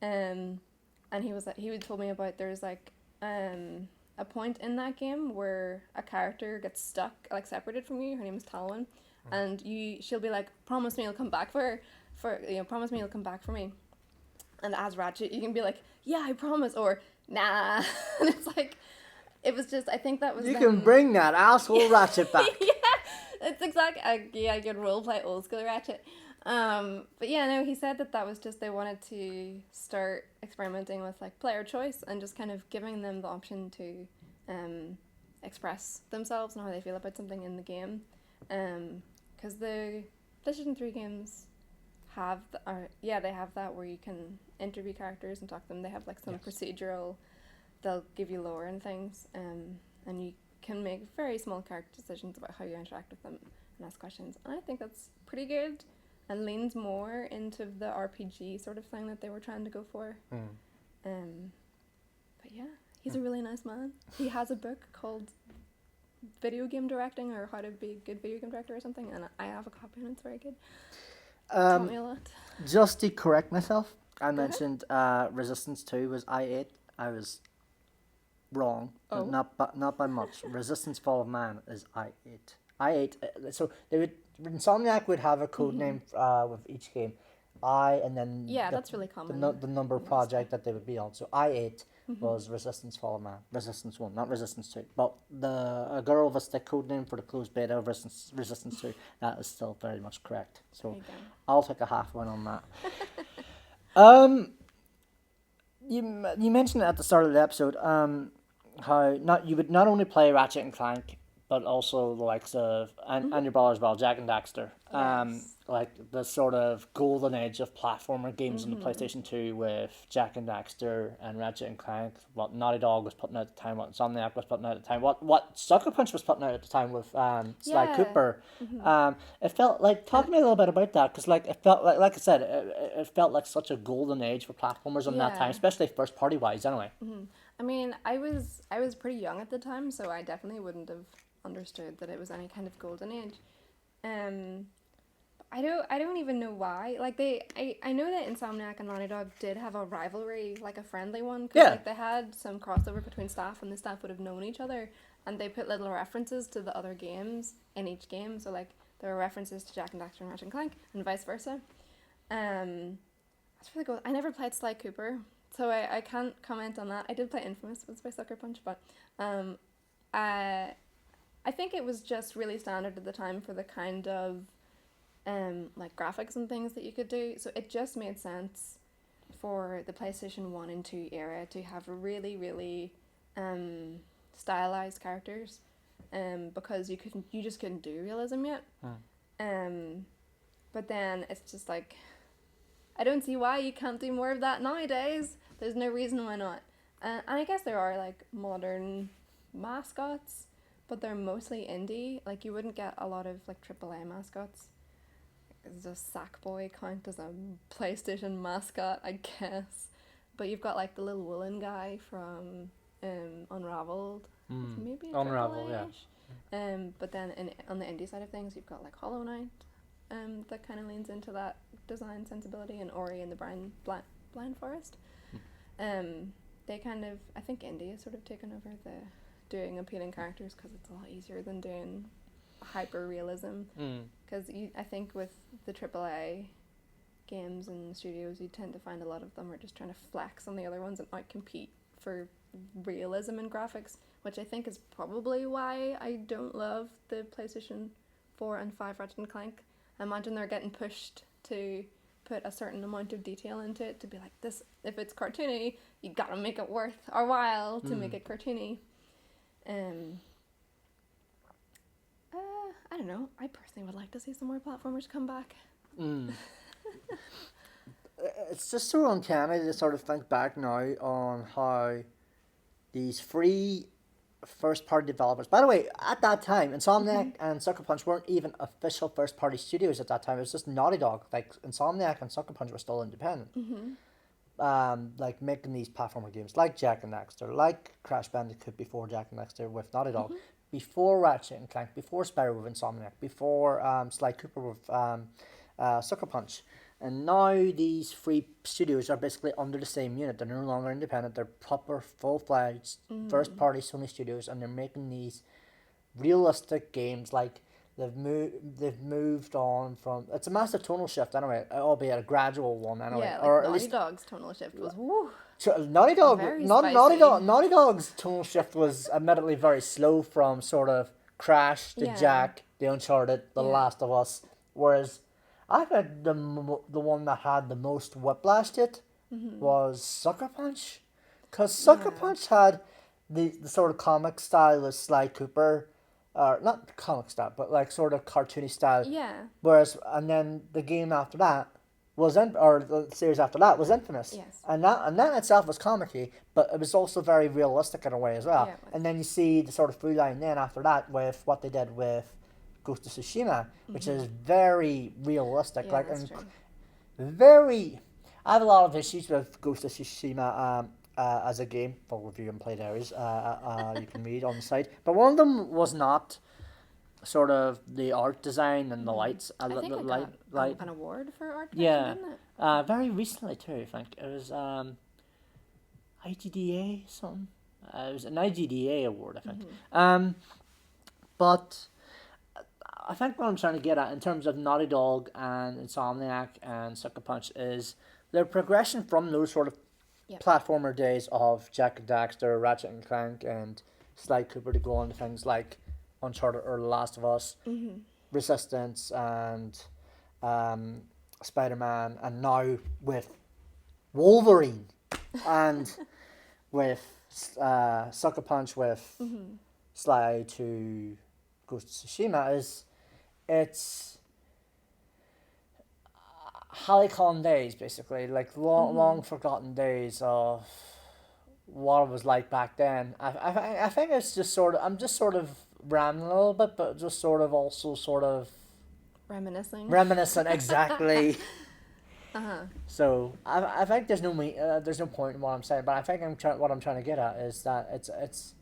And he was like, he would told me about, there's like a point in that game where a character gets stuck, like separated from you. Her name is Talwyn, and she'll be like, promise me you'll come back promise me you'll come back for me. And as Ratchet, you can be like, yeah, I promise, or nah. And it's like, it was just, I think that was, you can bring that asshole Ratchet back. Yeah, it's exactly, I could roleplay old school Ratchet. But yeah, no, he said that was just, they wanted to start experimenting with like player choice and just kind of giving them the option to express themselves and how they feel about something in the game. Because the PlayStation 3 games have they have that where you can interview characters and talk to them. They have like some procedural, they'll give you lore and things, and you can make very small character decisions about how you interact with them and ask questions. And I think that's pretty good and leans more into the RPG sort of thing that they were trying to go for. But yeah, he's a really nice man. He has a book called Video Game Directing or How to Be a Good Video Game Director or something, and I have a copy and it's very good. Taught me a lot. Just to correct myself, I mentioned Resistance 2 was i8. I was wrong, but not by much. Resistance Fall of Man is i8. i8. So they would Insomniac would have a code name with each game, and then that's really common. The number project that they would be on. So i8 was Resistance Fall of Man, Resistance 1, not Resistance 2. But a girl with a stick code name for the closed beta of Resistance 2, that is still very much correct. So I'll take a half one on that. You mentioned at the start of the episode how you would not only play Ratchet and Clank, but also the likes of and your brother as well, Jack and Daxter. Like the sort of golden age of platformer games on the PlayStation 2 with Jack and Daxter and Ratchet and Clank. What Naughty Dog was putting out at the time, what Insomniac was putting out at the time, what Sucker Punch was putting out at the time with Sly Cooper. It felt like, talk to me a little bit about that, because like it felt like I said, it felt like such a golden age for platformers on that time, especially first party wise. Anyway. I mean, I was pretty young at the time, so I definitely wouldn't have understood that it was any kind of golden age. I don't even know why. Like I know that Insomniac and Naughty Dog did have a rivalry, like a friendly one, because like they had some crossover between staff, and the staff would have known each other, and they put little references to the other games in each game. So like there were references to Jack and Daxter and Ratchet and Clank, and vice versa. That's really cool. I never played Sly Cooper, so I can't comment on that. I did play Infamous, was by Sucker Punch, but I think it was just really standard at the time for the kind of like graphics and things that you could do. So it just made sense for the PlayStation 1 and 2 era to have really, really stylized characters, because you just couldn't do realism yet. But then it's just like, I don't see why you can't do more of that nowadays. There's no reason why not. And I guess there are like modern mascots, but they're mostly indie. Like you wouldn't get a lot of like AAA mascots. Does Sackboy count as a PlayStation mascot? I guess. But you've got like the little woolen guy from Unraveled. Maybe Unraveled, yeah. But then on the indie side of things, you've got like Hollow Knight, that kind of leans into that design sensibility, and Ori and the Blind Forest. They kind of, I think indie has sort of taken over the doing appealing characters, because it's a lot easier than doing hyper realism. Because I think with the AAA games and studios, you tend to find a lot of them are just trying to flex on the other ones and outcompete for realism in graphics, which I think is probably why I don't love the PlayStation 4 and 5 Ratchet and Clank. I imagine they're getting pushed to put a certain amount of detail into it to be like, this, if it's cartoony, you gotta make it worth our while to make it cartoony. I don't know. I personally would like to see some more platformers come back. It's just so uncanny to sort of think back now on how these free first-party developers... By the way, at that time, Insomniac and Sucker Punch weren't even official first-party studios at that time. It was just Naughty Dog. Like, Insomniac and Sucker Punch were still independent. Like, making these platformer games, like Jack and Daxter, like Crash Bandicoot before Jack and Daxter with Naughty Dog, before Ratchet and Clank, before Spyro with Insomniac, before Sly Cooper with Sucker Punch. And now these free studios are basically under the same unit. They're no longer independent. They're proper, full-fledged, first-party Sony studios, and they're making these realistic games. Like, they've moved on from... It's a massive tonal shift, anyway, albeit a gradual one, anyway. Yeah, like or Naughty at least, Dog's tonal shift was, woo! Naughty Dog's tonal shift was admittedly very slow, from sort of Crash to Jack, the Uncharted, The Last of Us, whereas I think the one that had the most whiplash to it was Sucker Punch, because Sucker Punch had the sort of comic style of Sly Cooper, or not comic style, but like sort of cartoony style. Yeah. Whereas, and then the game after that or the series after that was Infamous. Yes. And that itself was comicky, but it was also very realistic in a way as well. Yeah, it was. And then you see the sort of through line then after that with what they did with Ghost of Tsushima, which is very realistic, Yeah, like that's and true. very. I have a lot of issues with Ghost of Tsushima as a game. For review and play diaries, you can read on the site. But one of them was not sort of the art design and the lights. I think the it got an award for art direction, Yeah, didn't it? very recently too. I think it was IGDA something. It was an IGDA award, I think. But I think what I'm trying to get at in terms of Naughty Dog and Insomniac and Sucker Punch is their progression from those sort of Yep. platformer days of Jack and Daxter, Ratchet and Clank, and Sly Cooper to go on to things like Uncharted or The Last of Us, Resistance, and Spider-Man, and now with Wolverine and with Sucker Punch with Sly to Ghost of Tsushima it's Halicon days, basically, like long forgotten days of what it was like back then. I think it's just sort of, I'm just sort of rambling a little bit, but just sort of also sort of reminiscent, exactly. So I think there's no point in what I'm saying, but I think what I'm trying to get at is that it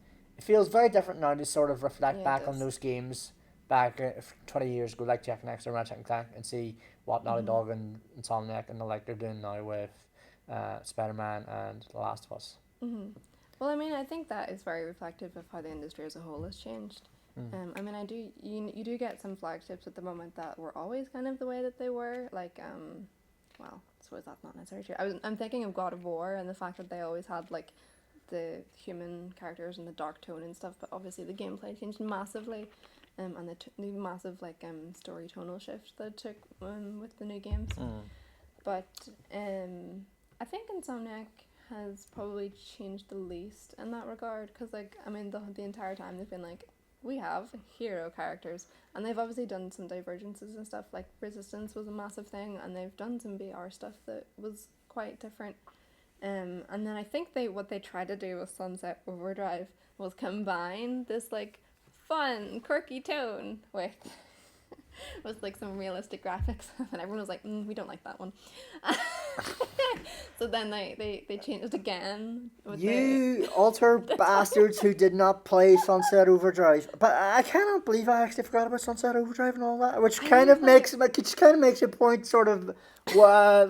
feels very different now to sort of reflect back on those games back 20 years ago, like Jack and Daxter, Ratchet and Clank, and see what Naughty Dog and Insomniac and the like they're doing now with Spider-Man and The Last of Us. Well, I mean, I think that is very reflective of how the industry as a whole has changed. I mean, you do get some flagships at the moment that were always kind of the way that they were, like, well, I suppose that's not necessarily true. I'm thinking of God of War and the fact that they always had, like, the human characters and the dark tone and stuff, but obviously the gameplay changed massively, and the massive, like, story tonal shift that took with the new games. But I think Insomniac has probably changed the least in that regard, because, like, I mean, the entire time they've been like, we have hero characters, and they've obviously done some divergences and stuff, like Resistance was a massive thing, and they've done some VR stuff that was quite different. And then I think what they tried to do with Sunset Overdrive was combine this, like, fun, quirky tone with like some realistic graphics, and everyone was like, we don't like that one. So then they changed it again. You utter bastards who did not play Sunset Overdrive. But I cannot believe I actually forgot about Sunset Overdrive and all that, which kind of makes your point sort of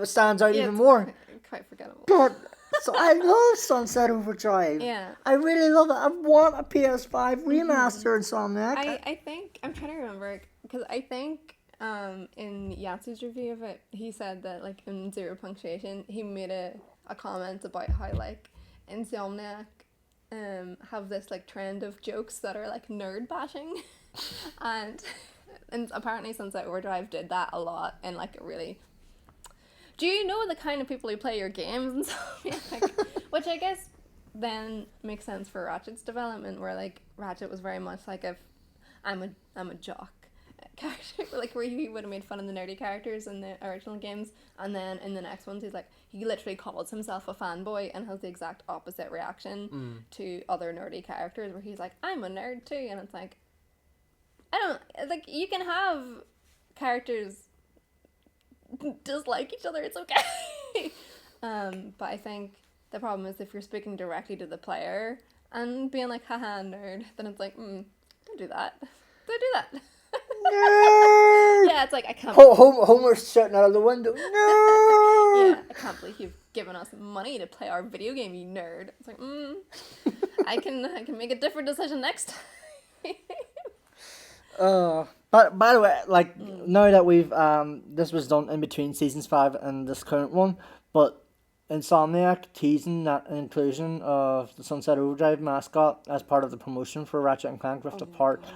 stands out even more. Quite forgettable. But so I love Sunset Overdrive. Yeah. I really love it. I want a PS5 remaster Insomniac. I think, I'm trying to remember, because I think in Yatsu's review of it, he said that, like, in Zero Punctuation, he made a comment about how, like, Insomniac have this, like, trend of jokes that are, like, nerd bashing. and apparently Sunset Overdrive did that a lot in, like, a really... Do you know the kind of people who play your games and stuff? Which I guess then makes sense for Ratchet's development, where, like, Ratchet was very much like I'm a jock character, like, where he would have made fun of the nerdy characters in the original games, and then in the next ones he literally calls himself a fanboy and has the exact opposite reaction to other nerdy characters, where he's like, I'm a nerd too, and it's like, I don't, like, you can have characters dislike each other, it's okay. But I think the problem is if you're speaking directly to the player and being like, haha, nerd, then it's like, don't do that. Don't do that. Nerd! Yeah, it's like, I can't... Homer's shouting out of the window, nerd! Yeah, I can't believe you've given us money to play our video game, you nerd. It's like, I can make a different decision next time. But by the way, like, now that we've this was done in between seasons 5 and this current one, but Insomniac teasing that inclusion of the Sunset Overdrive mascot as part of the promotion for Ratchet and Clank Rift Apart. God.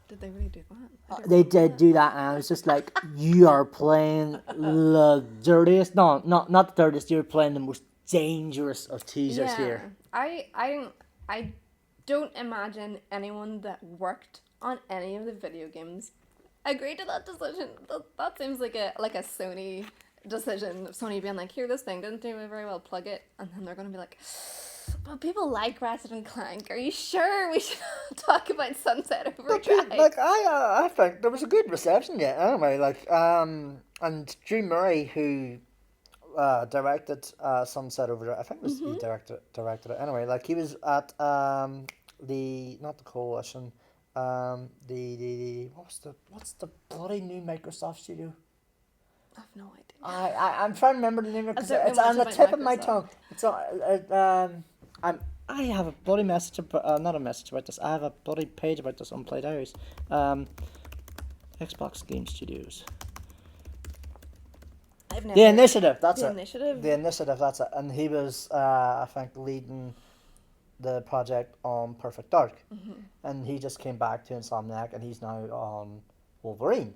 Did they really do that? They did do that, and I was just like, you are playing the dirtiest, not the dirtiest, you're playing the most dangerous of teasers here. I don't imagine anyone that worked on any of the video games agreed to that decision. That seems like a Sony decision. Sony being like, here, this thing didn't do very well, plug it. And then they're going to be like, but people like Ratchet and Clank. Are you sure we should talk about Sunset Overdrive? Like I think there was a good reception. Yeah. Anyway, like and Drew Murray, who directed Sunset Overdrive. I think it was he directed it. Anyway, like he was at not the Coalition, the what's the bloody new Microsoft studio? I have no idea. I'm trying to remember the name because it's on the tip of my tongue. It's on I have a bloody message about not a message about this. I have a bloody page about this on Play Diaries. Xbox Game Studios. The Initiative, that's it. The Initiative, that's it. And he was, I think, leading the project on Perfect Dark. And he just came back to Insomniac, and he's now on Wolverine.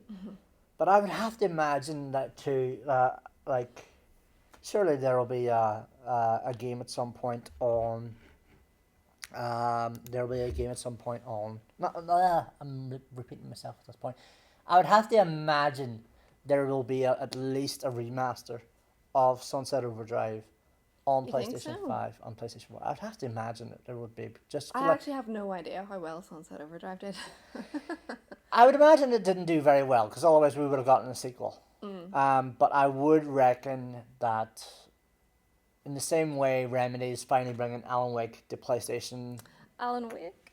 But I would have to imagine that too, like, surely there will be a game at some point on... there will be a game at some point on... I'm repeating myself at this point. I would have to imagine there will be at least a remaster of Sunset Overdrive on PlayStation 5, on PlayStation 4. I'd have to imagine that there would be. I actually have no idea how well Sunset Overdrive did. I would imagine it didn't do very well, because otherwise we would have gotten a sequel. But I would reckon that in the same way Remedy is finally bringing Alan Wake to PlayStation... Alan Wake?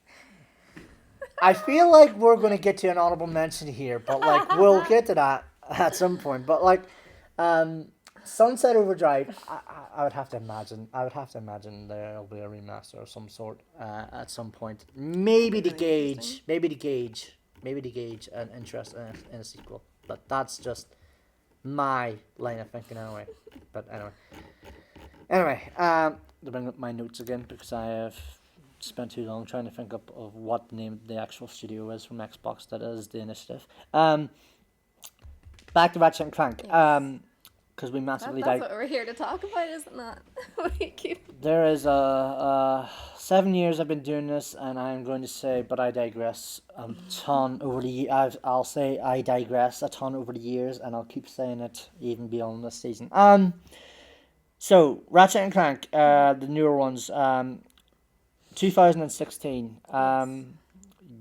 I feel like we're going to get to an honorable mention here, but like we'll get to that at some point. But like Sunset Overdrive, I would have to imagine there'll be a remaster of some sort at some point. Maybe to gauge an interest in a sequel. But that's just my line of thinking anyway. But anyway, to bring up my notes again because I have spent too long trying to think up of what the name of the actual studio is from Xbox that is the Initiative. Back to Ratchet and Clank. Because we massively That's what we're here to talk about, isn't it? There is 7 years I've been doing this, and I'm going to say, but I digress a ton over the I'll say I digress a ton over the years, and I'll keep saying it even beyond this season. So Ratchet and Clank, the newer ones, 2016.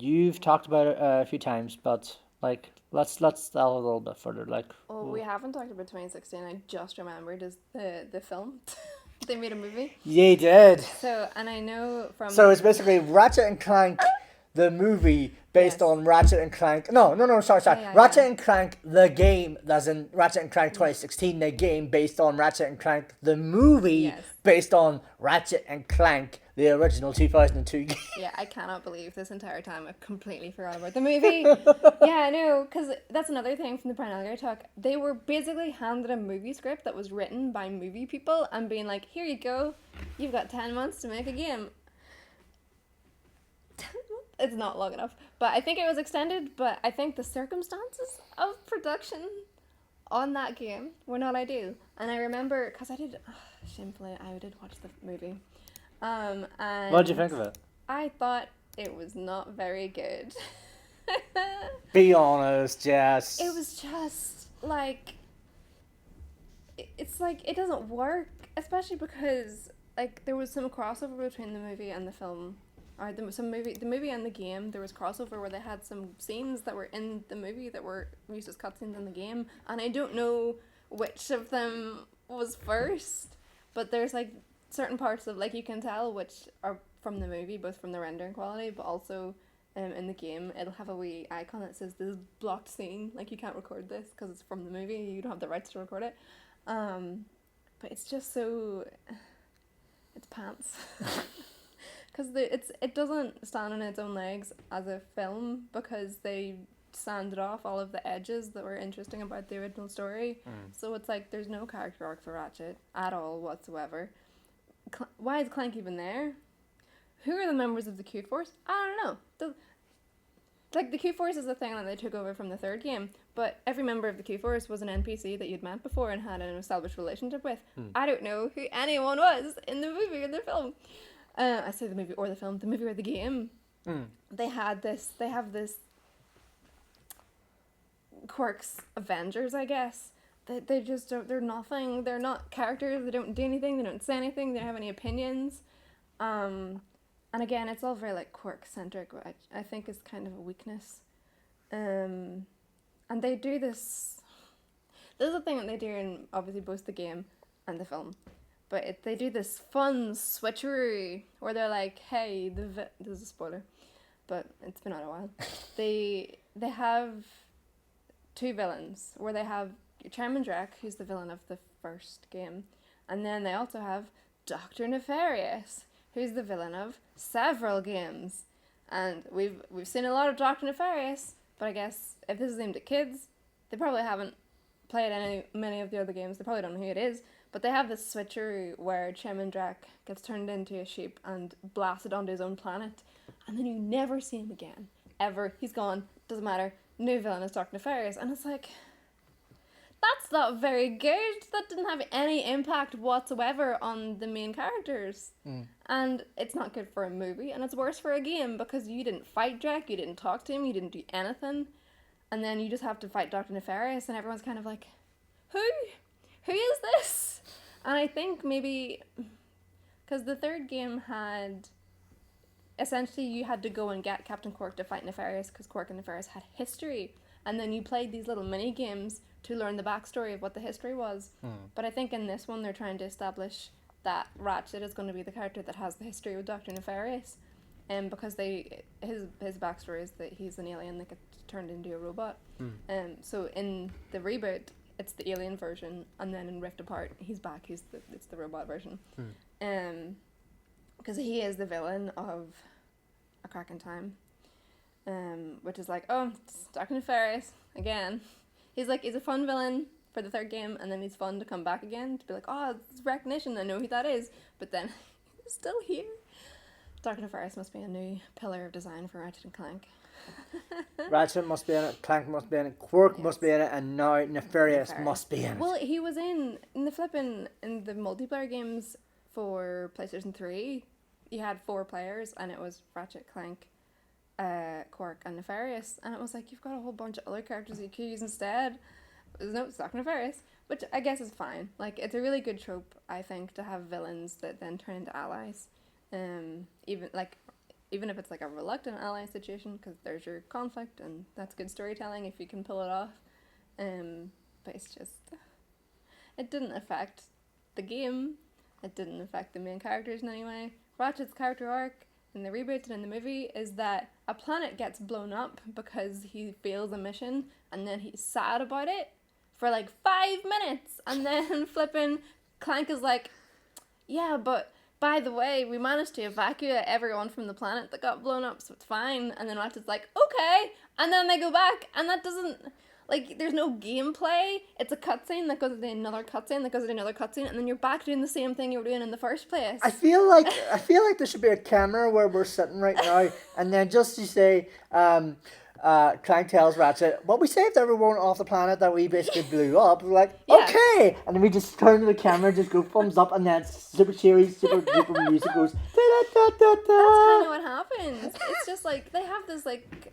You've talked about it a few times, but like let's tell a little bit further. Like, well, we haven't talked about 2016. I just remembered is the film. They made a movie. They did. So, and I know from. So it's basically Ratchet and Clank, the movie based on Ratchet and Clank. No, sorry. Ratchet and Clank, the game, as in Ratchet and Clank 2016, the game based on Ratchet and Clank, the movie based on Ratchet and Clank, the original 2002 game. Yeah, I cannot believe this entire time I completely forgot about the movie. Yeah, I know, because that's another thing from the Brian Elgar talk. They were basically handed a movie script that was written by movie people and being like, here you go, you've got 10 months to make a game. It's not long enough, but I think it was extended, but I think the circumstances of production on that game were not ideal. And I remember, because I did watch the movie. And what did you think of it? I thought it was not very good. Be honest, Jess. It was just, like, it's like, it doesn't work, especially because, like, there was some crossover between the movie and the film. Or the movie and the game, there was crossover where they had some scenes that were in the movie that were used as cutscenes in the game, and I don't know which of them was first, but there's like certain parts of, like, you can tell which are from the movie, both from the rendering quality, but also in the game it'll have a wee icon that says this is blocked scene, like you can't record this because it's from the movie, you don't have the rights to record it, but it's just so, it's pants. Because it doesn't stand on its own legs as a film because they sanded off all of the edges that were interesting about the original story. So it's like there's no character arc for Ratchet at all whatsoever. Why is Clank even there? Who are the members of the Q-Force? I don't know. The Q-Force is a thing that they took over from the third game, but every member of the Q-Force was an NPC that you'd met before and had an established relationship with. I don't know who anyone was in the movie or the film. I say the movie or the film, the movie or the game. They have this Quirk's Avengers, I guess. They just don't, they're nothing. They're not characters. They don't do anything. They don't say anything. They don't have any opinions. And again, it's all very like Quirk centric, which I think is kind of a weakness. And they do this. This is the thing that they do in obviously both the game and the film, but they do this fun switcheroo where they're like, "Hey, this is a spoiler, but it's been out a while." They have two villains where they have Chairman Drek, who's the villain of the first game, and then they also have Dr. Nefarious, who's the villain of several games. And we've seen a lot of Dr. Nefarious, but I guess if this is aimed at kids, they probably haven't played many of the other games. They probably don't know who it is, but they have this switcheroo where Chairman Drek gets turned into a sheep and blasted onto his own planet, and then you never see him again. Ever. He's gone. Doesn't matter. New villain is Dr. Nefarious, and it's like, that's not very good. That didn't have any impact whatsoever on the main characters. And it's not good for a movie, and it's worse for a game because you didn't fight Drek, you didn't talk to him, you didn't do anything, and then you just have to fight Dr. Nefarious, and everyone's kind of like, who is this? And I think maybe because the third game had essentially you had to go and get Captain Quark to fight Nefarious because Quark and Nefarious had history, and then you played these little mini games to learn the backstory of what the history was. But I think in this one they're trying to establish that Ratchet is going to be the character that has the history with Dr. Nefarious, because his backstory is that he's an alien that gets turned into a robot. So in the reboot it's the alien version, and then in Rift Apart he's back. It's the robot version. Because he is the villain of A Crack in Time, which is like, oh, it's Dr. Nefarious again. He's a fun villain for the third game, and then he's fun to come back again to be like, oh, it's recognition, I know who that is, but then he's still here. Dr. Nefarious must be a new pillar of design for Ratchet and Clank. Ratchet must be in it, Clank must be in it, Quirk must be in it, and now Nefarious must be in it. Well, he was in the multiplayer games for PlayStation 3. You had 4 players, and it was Ratchet, Clank, Quirk, and Nefarious, and it was like, you've got a whole bunch of other characters you could use instead. No, it's Dr. Nefarious, which I guess is fine. Like, it's a really good trope, I think, to have villains that then turn into allies. Even if it's like a reluctant ally situation, because there's your conflict, and that's good storytelling if you can pull it off. But it's just, it didn't affect the game. It didn't affect the main characters in any way. Ratchet's character arc in the reboot and in the movie is that a planet gets blown up because he fails a mission, and then he's sad about it for like 5 minutes, and then flipping Clank is like, yeah, but by the way, we managed to evacuate everyone from the planet that got blown up, so it's fine. And then Ratchet's like, okay, and then they go back, and that doesn't, like, there's no gameplay. It's a cutscene that goes into another cutscene that goes into another cutscene, and then you're back doing the same thing you were doing in the first place. I feel like there should be a camera where we're sitting right now, and then just to say, Clank tells Ratchet, well, we saved everyone off the planet that we basically blew up. We're like, okay! And then we just turn to the camera, just go thumbs up, and then super cheery, super music goes, da-da-da-da-da. That's kind of what happens. It's just like, they have this, like,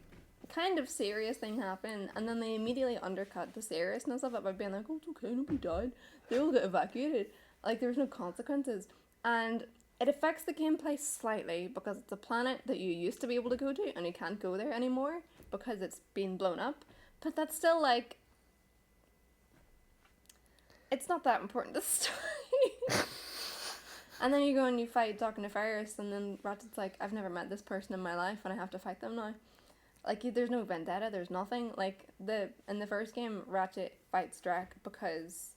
kind of serious thing happen, and then they immediately undercut the seriousness of it by being like, oh, it's okay, nobody died. They all get evacuated. Like, there's no consequences. And it affects the gameplay slightly, because it's a planet that you used to be able to go to, and you can't go there anymore because it's been blown up. But that's still, like, it's not that important to the story. And then you go and you fight Dr. Nefarious, and then Ratchet's like, I've never met this person in my life, and I have to fight them now. Like, there's no vendetta, there's nothing. Like, in the first game, Ratchet fights Drek because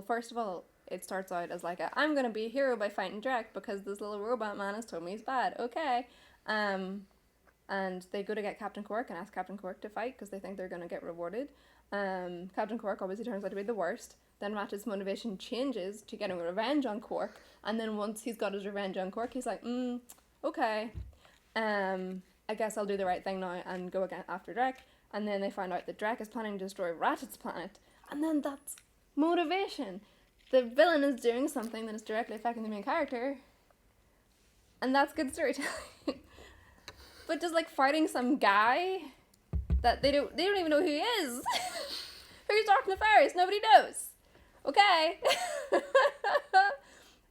first of all, it starts out as like I'm gonna be a hero by fighting Drek because this little robot man has told me he's bad. Okay. And they go to get Captain Quark and ask Captain Quark to fight because they think they're gonna get rewarded. Captain Quark obviously turns out to be the worst. Then Ratchet's motivation changes to getting revenge on Quark, and then once he's got his revenge on Quark, he's like, okay. I guess I'll do the right thing now and go again after Drek. And then they find out that Drek is planning to destroy Ratchet's planet. And then that's motivation. The villain is doing something that is directly affecting the main character. and that's good storytelling. But just like fighting some guy that they don't even know who he is. Who's Dark Nefarious? Nobody knows. Okay.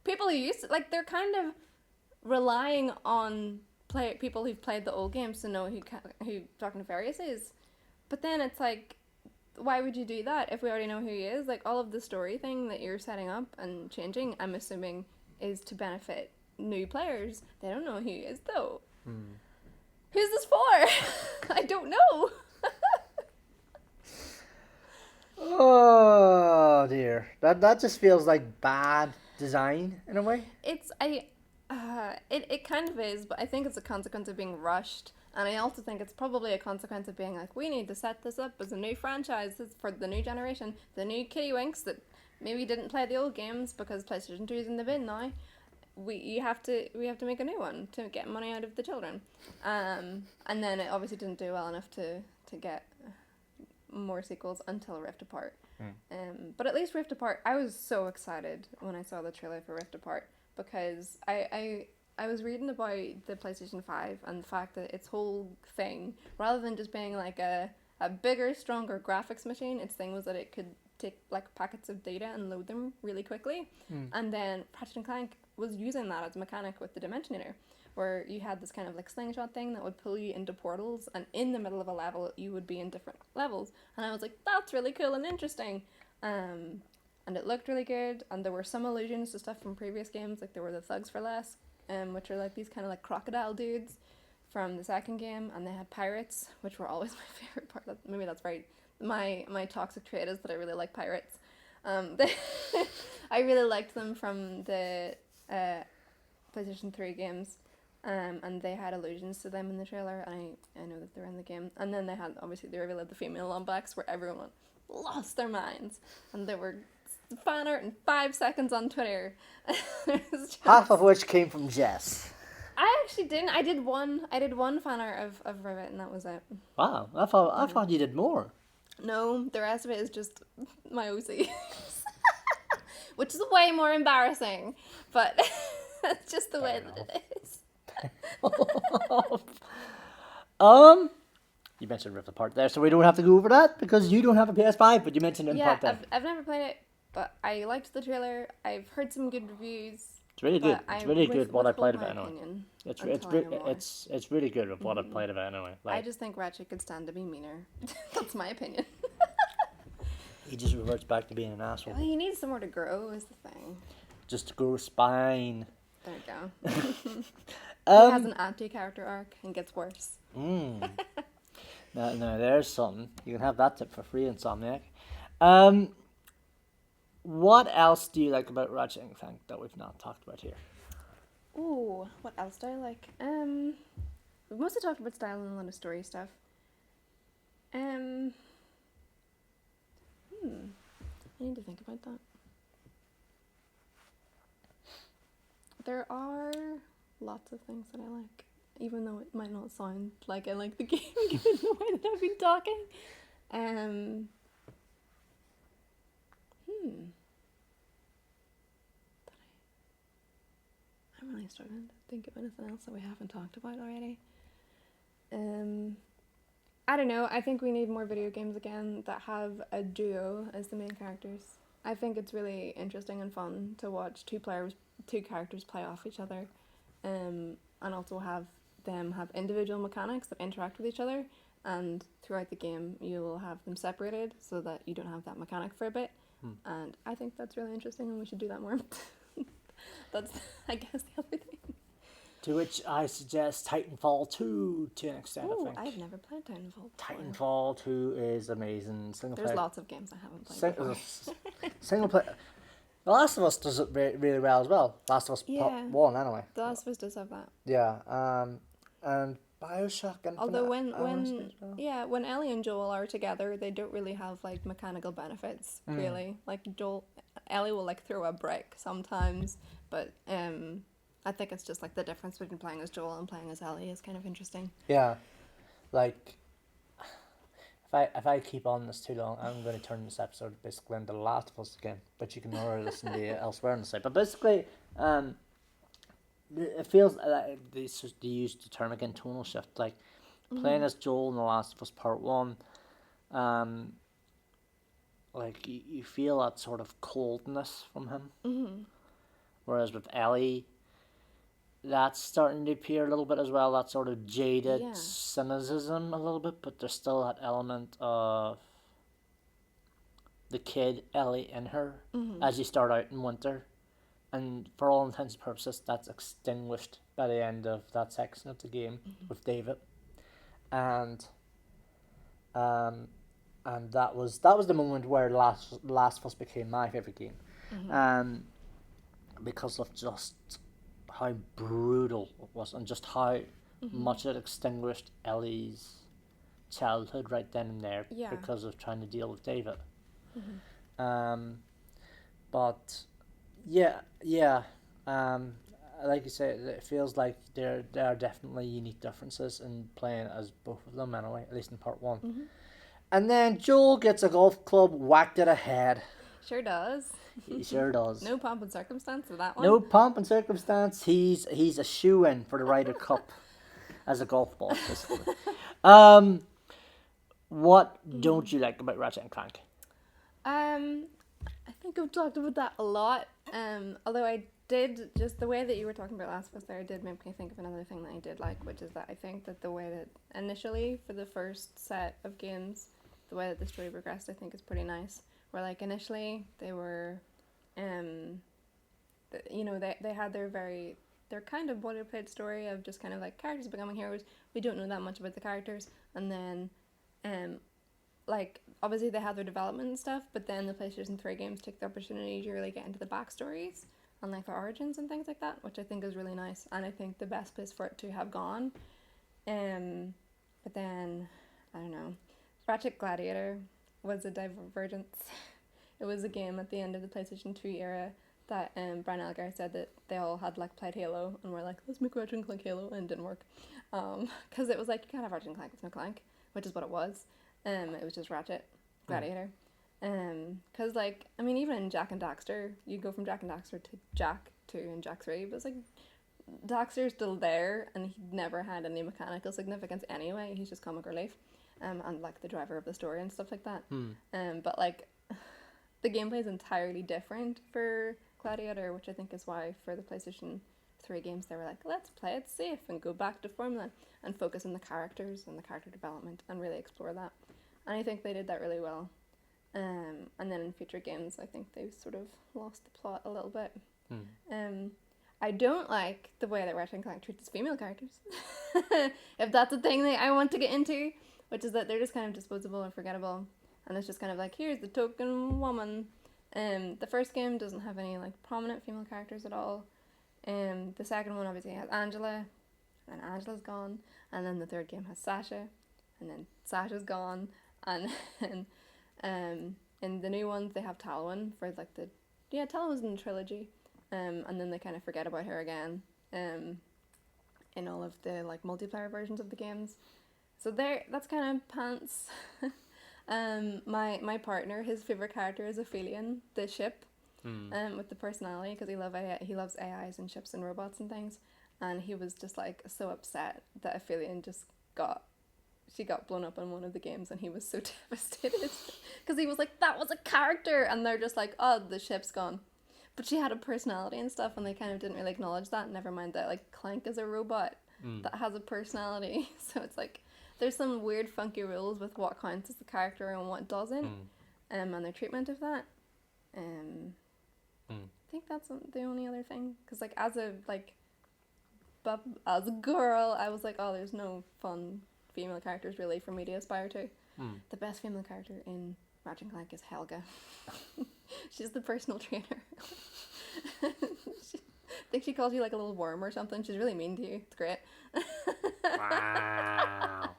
People who used to, like, they're kind of relying on people who've played the old games to know who Dark Nefarious is. But then it's like, why would you do that if we already know who he is? Like, all of the story thing that you're setting up and changing, I'm assuming, is to benefit new players. They don't know who he is, though. Who's this for? I don't know. Oh dear, that just feels like bad design in a way. It kind of is, but I think it's a consequence of being rushed, and I also think it's probably a consequence of being like, we need to set this up as a new franchise for the new generation, the new Kittywinks that maybe didn't play the old games because PlayStation 2 is in the bin now. We have to make a new one to get money out of the children, and then it obviously didn't do well enough to get more sequels until Rift Apart. But at least Rift Apart, I was so excited when I saw the trailer for Rift Apart, because I was reading about the PlayStation 5 and the fact that its whole thing, rather than just being like a bigger, stronger graphics machine, its thing was that it could take like packets of data and load them really quickly. And then Ratchet and Clank was using that as a mechanic with the Dimensionator, where you had this kind of like slingshot thing that would pull you into portals, and in the middle of a level you would be in different levels, and I was like, that's really cool and interesting. And it looked really good, and there were some allusions to stuff from previous games, like there were the Thugs for Less, which are like these kind of like crocodile dudes from the second game, and they had pirates, which were always my favorite part. Maybe that's right, my toxic trait is that I really like pirates. I really liked them from the PlayStation 3 games. And they had allusions to them in the trailer, and I know that they're in the game. And then they had, obviously, the reveal of the female Lombax, where everyone lost their minds, and they were fan art in 5 seconds on Twitter. Half of which came from Jess. I actually didn't. I did one fan art of Rivet, and that was it. Wow, I thought you did more. No, the rest of it is just my OC. Which is way more embarrassing, but that's just the way that it is. You mentioned Rift Apart there, so we don't have to go over that because you don't have a PS5, but you mentioned it in part there. I've never played it, but I liked the trailer. I've heard some good reviews. It's really good. It's really good what I played of it anyway. It's really good with what I've played of it anyway. Like, I just think Ratchet could stand to be meaner. That's my opinion. He just reverts back to being an asshole. Well, he needs somewhere to grow is the thing. Just to grow spine. There you go. He has an anti-character arc and gets worse. Now, there's something. You can have that tip for free, Insomniac. What else do you like about Ratchet and Clank that we've not talked about here? Ooh, what else do I like? We've mostly talked about style and a lot of story stuff. I need to think about that. There are lots of things that I like, even though it might not sound like I like the game given the way that I've been talking. I'm really struggling to think of anything else that we haven't talked about already. I don't know, I think we need more video games again that have a duo as the main characters. I think it's really interesting and fun to watch two characters play off each other, and also have them have individual mechanics that interact with each other, and throughout the game you will have them separated so that you don't have that mechanic for a bit. And I think that's really interesting, and we should do that more. That's, I guess, the other thing. To which I suggest Titanfall 2 to an extent, I think. I've never played Titanfall before. Titanfall 2 is amazing. There's lots of games I haven't played before. Single player. The Last of Us does it really well as well. Last of Us 1 anyway. The Last of Us does have that. Yeah, and Bioshock Infinite. Although when Ellie and Joel are together, they don't really have like mechanical benefits, really. Like Ellie will like throw a brick sometimes, but I think it's just like the difference between playing as Joel and playing as Ellie is kind of interesting. Yeah, like if I keep on this too long, I'm going to turn this episode basically into The Last of Us again. But you can already listen to it elsewhere on the site. But basically, it feels like they used the term again, tonal shift. Like playing as Joel in The Last of Us Part One, um, like you feel that sort of coldness from him. Whereas with Ellie, that's starting to appear a little bit as well. That sort of jaded Yeah. cynicism a little bit, but there's still that element of the kid Ellie in her as you start out in winter. And for all intents and purposes, that's extinguished by the end of that section of the game with David. And um, and that was the moment where Last of Us became my favorite game, um, because of just how brutal it was and just how much it extinguished Ellie's childhood right then and there Yeah. because of trying to deal with David. Um, but yeah. Um, like you said, it feels like there are definitely unique differences in playing as both of them anyway, at least in part one. And then Joel gets a golf club whacked at a head. Sure does. He sure does. No pomp and circumstance with that one. No pomp and circumstance. He's a shoe-in for the Ryder Cup as a golf ball, basically. What don't you like about Ratchet and Clank? I think I've talked about that a lot. Although I did, just the way that you were talking about Last of Us there did make me think of another thing that I did like, which is that I think that the way that initially for the first set of games, the way that the story progressed, I think is pretty nice. Where like initially they were, they had their kind of boilerplate story of just kind of like characters becoming heroes. We don't know that much about the characters, and then, like obviously they have their development and stuff, but then the PlayStation 3 games take the opportunity to really get into the backstories and like their origins and things like that, which I think is really nice, and I think the best place for it to have gone. But then I don't know, Ratchet Gladiator was a divergence. It was a game at the end of the PlayStation 2 era that Brian Elgar said that they all had like played Halo and were like, let's make Ratchet and Clank Halo, and it didn't work, because it was like you can't have Ratchet and Clank with no Clank, which is what it was. It was just Ratchet Gladiator. Because like I mean, even in Jak and Daxter, you go from Jak and Daxter to Jak 2 and Jak 3, but it's like Daxter's still there, and he never had any mechanical significance anyway. He's just comic relief, and like the driver of the story and stuff like that. But like the gameplay is entirely different for Gladiator, which I think is why for the PlayStation 3 games they were like, let's play it safe and go back to formula and focus on the characters and the character development and really explore that. And I think they did that really well. And then in future games, I think they sort of lost the plot a little bit. I don't like the way that Ratchet and Clank treats female characters. If that's a thing that I want to get into, which is that they're just kind of disposable and forgettable. And it's just kind of like, here's the token woman. The first game doesn't have any like prominent female characters at all. The second one obviously has Angela, and Angela's gone. And then the third game has Sasha, and then Sasha's gone. And then in the new ones they have Talwyn for like Talwyn's in the trilogy. And then they kind of forget about her again. In all of the like multiplayer versions of the games. So that's kind of pants. My partner, his favorite character is Aphelion, the ship, with the personality, because he loves AIs and ships and robots and things, and he was just like so upset that Aphelion she got blown up in one of the games, and he was so devastated because he was like, that was a character, and they're just like, oh, the ship's gone, but she had a personality and stuff, and they kind of didn't really acknowledge that. Never mind that like Clank is a robot that has a personality, so it's like there's some weird funky rules with what counts as the character and what doesn't, and their treatment of that. I think that's the only other thing, because like as a girl, I was like, oh, there's no fun female characters really for me to aspire to. The best female character in Ratchet and Clank is Helga. She's the personal trainer. I think she calls you like a little worm or something. She's really mean to you. It's great. Wow.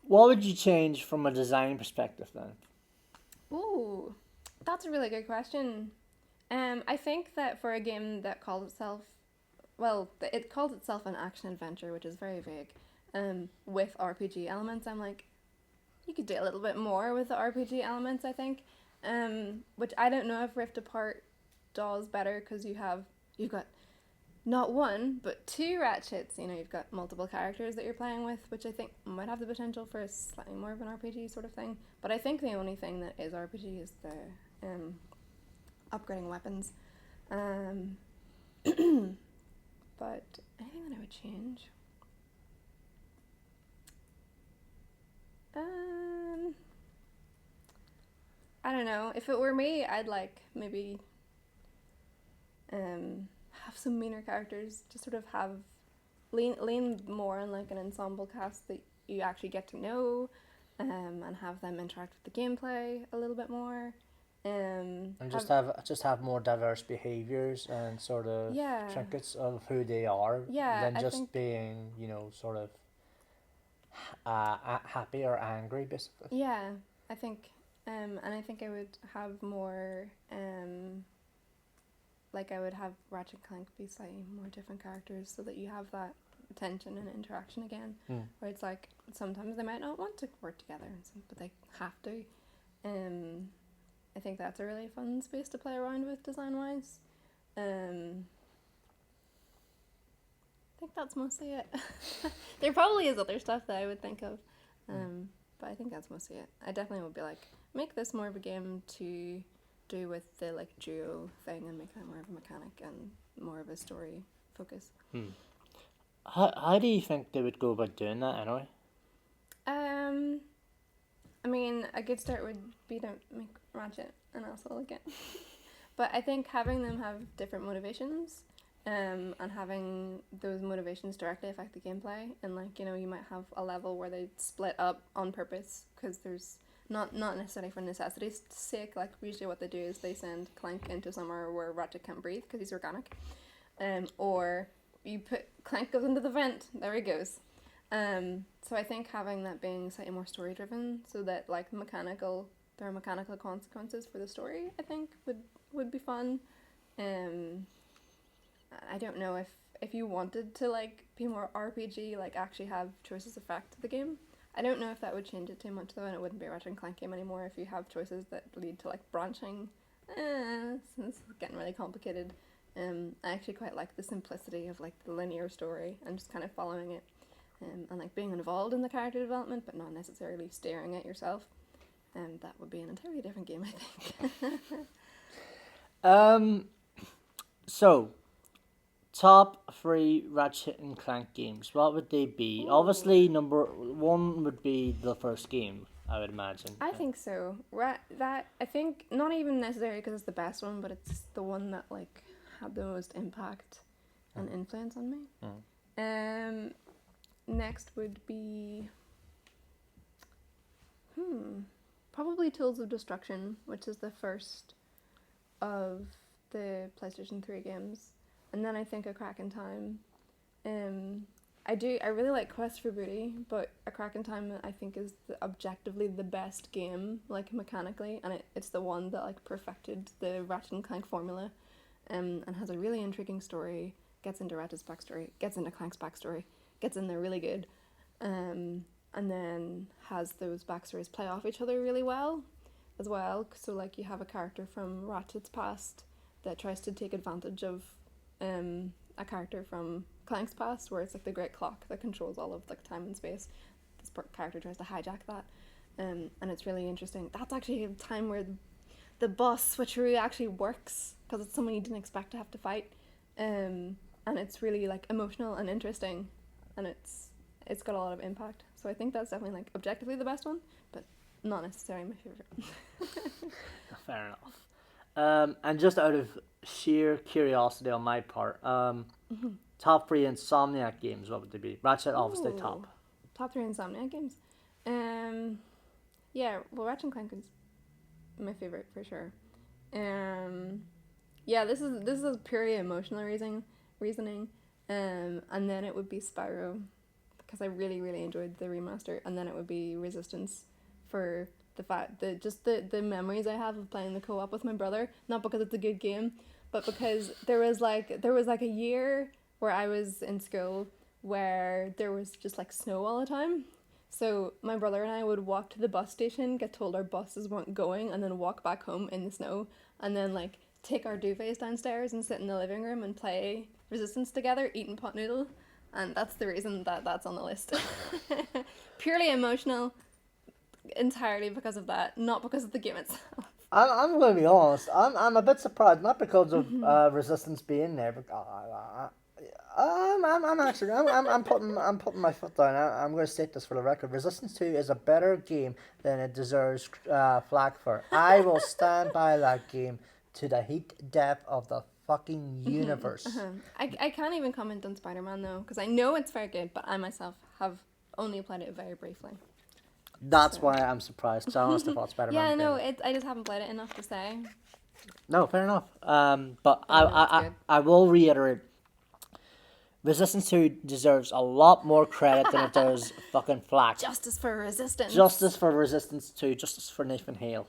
What would you change from a design perspective then? Ooh, that's a really good question. I think that for a game that calls itself, it calls itself an action adventure, which is very vague, with RPG elements, I'm like, you could do a little bit more with the RPG elements, I think, which I don't know if Rift Apart does better because you've got not one but two Ratchets. You know, you've got multiple characters that you're playing with, which I think might have the potential for a slightly more of an RPG sort of thing. But I think the only thing that is RPG is the upgrading weapons. But anything that I would change? I don't know. If it were me, I'd like maybe have some meaner characters to sort of have lean more on like an ensemble cast that you actually get to know, and have them interact with the gameplay a little bit more. And just have more diverse behaviors and sort of Yeah. trinkets of who they are Yeah, than I just think being, you know, sort of happy or angry, basically. yeah, I think and I think I would have more like I would have Ratchet and Clank be slightly more different characters so that you have that tension and interaction again. Where it's like sometimes they might not want to work together, but they have to. I think that's a really fun space to play around with design wise. I think that's mostly it. There probably is other stuff that I would think of, but I think that's mostly it. I definitely would be like, make this more of a game to do with the like duo thing and make that more of a mechanic and more of a story focus. How do you think they would go about doing that anyway? I mean, a good start would be to make Ratchet an asshole again. But I think having them have different motivations, and having those motivations directly affect the gameplay, and like, you know, you might have a level where they split up on purpose because there's not necessarily for necessity's sake. Like usually what they do is they send Clank into somewhere where Ratchet can't breathe because he's organic, or you put Clank goes into the vent, there he goes. So I think having that being slightly more story driven, so that like there are mechanical consequences for the story, I think would be fun. I don't know if you wanted to like be more RPG, like actually have choices affect the game. I don't know if that would change it too much though, and it wouldn't be a Ratchet and Clank game anymore if you have choices that lead to like branching. This is getting really complicated. I actually quite like the simplicity of like the linear story and just kind of following it, and like being involved in the character development but not necessarily staring at yourself. And that would be an entirely different game, I think. So top 3 Ratchet and Clank games, what would they be? Ooh. Obviously, number 1 would be the first game, I would imagine. I think so. That I think not even necessarily because it's the best one, but it's the one that like had the most impact and influence on me. Next would be probably Tools of Destruction, which is the first of the PlayStation 3 games. And then I think A Crack in Time. I really like Quest for Booty, but A Crack in Time I think is objectively the best game, like mechanically, and it's the one that like perfected the Ratchet and Clank formula, and has a really intriguing story, gets into Ratchet's backstory, gets into Clank's backstory, gets in there really good, and then has those backstories play off each other really well as well. So like you have a character from Ratchet's past that tries to take advantage of a character from Clank's past, where it's like the great clock that controls all of like time and space. This character tries to hijack that, and it's really interesting. That's actually a time where the boss switcheroo actually works because it's someone you didn't expect to have to fight, and it's really like emotional and interesting, and it's got a lot of impact. So I think that's definitely like objectively the best one, but not necessarily my favorite. Fair enough. And just out of sheer curiosity on my part, top 3 Insomniac games, what would they be? Ratchet, obviously, top. Top 3 Insomniac games? Yeah, well, Ratchet and Clank is my favorite for sure. Yeah, this is purely emotional reasoning. And then it would be Spyro, because I really, really enjoyed the remaster, and then it would be Resistance for the fact that just the memories I have of playing the co-op with my brother, not because it's a good game, but because there was like a year where I was in school where there was just like snow all the time. So my brother and I would walk to the bus station, get told our buses weren't going, and then walk back home in the snow, and then like take our duvets downstairs and sit in the living room and play Resistance together, eating pot noodle, and that's the reason that that's on the list. Purely emotional, entirely because of that, not because of the game itself. I'm going to be honest. I'm a bit surprised, not because of Resistance being there, but I'm putting my foot down. I'm going to state this for the record. Resistance 2 is a better game than it deserves flack for. I will stand by that game to the heat depth of the fucking universe. I can't even comment on Spider-Man though, because I know it's very good, but I myself have only played it very briefly. That's why I'm surprised, because I honestly thought Spider-Man. Yeah, no, I just haven't played it enough to say. No, fair enough. But I will reiterate. Resistance 2 deserves a lot more credit than it does fucking flack. Justice for Resistance. Justice for Resistance 2. Justice for Nathan Hale.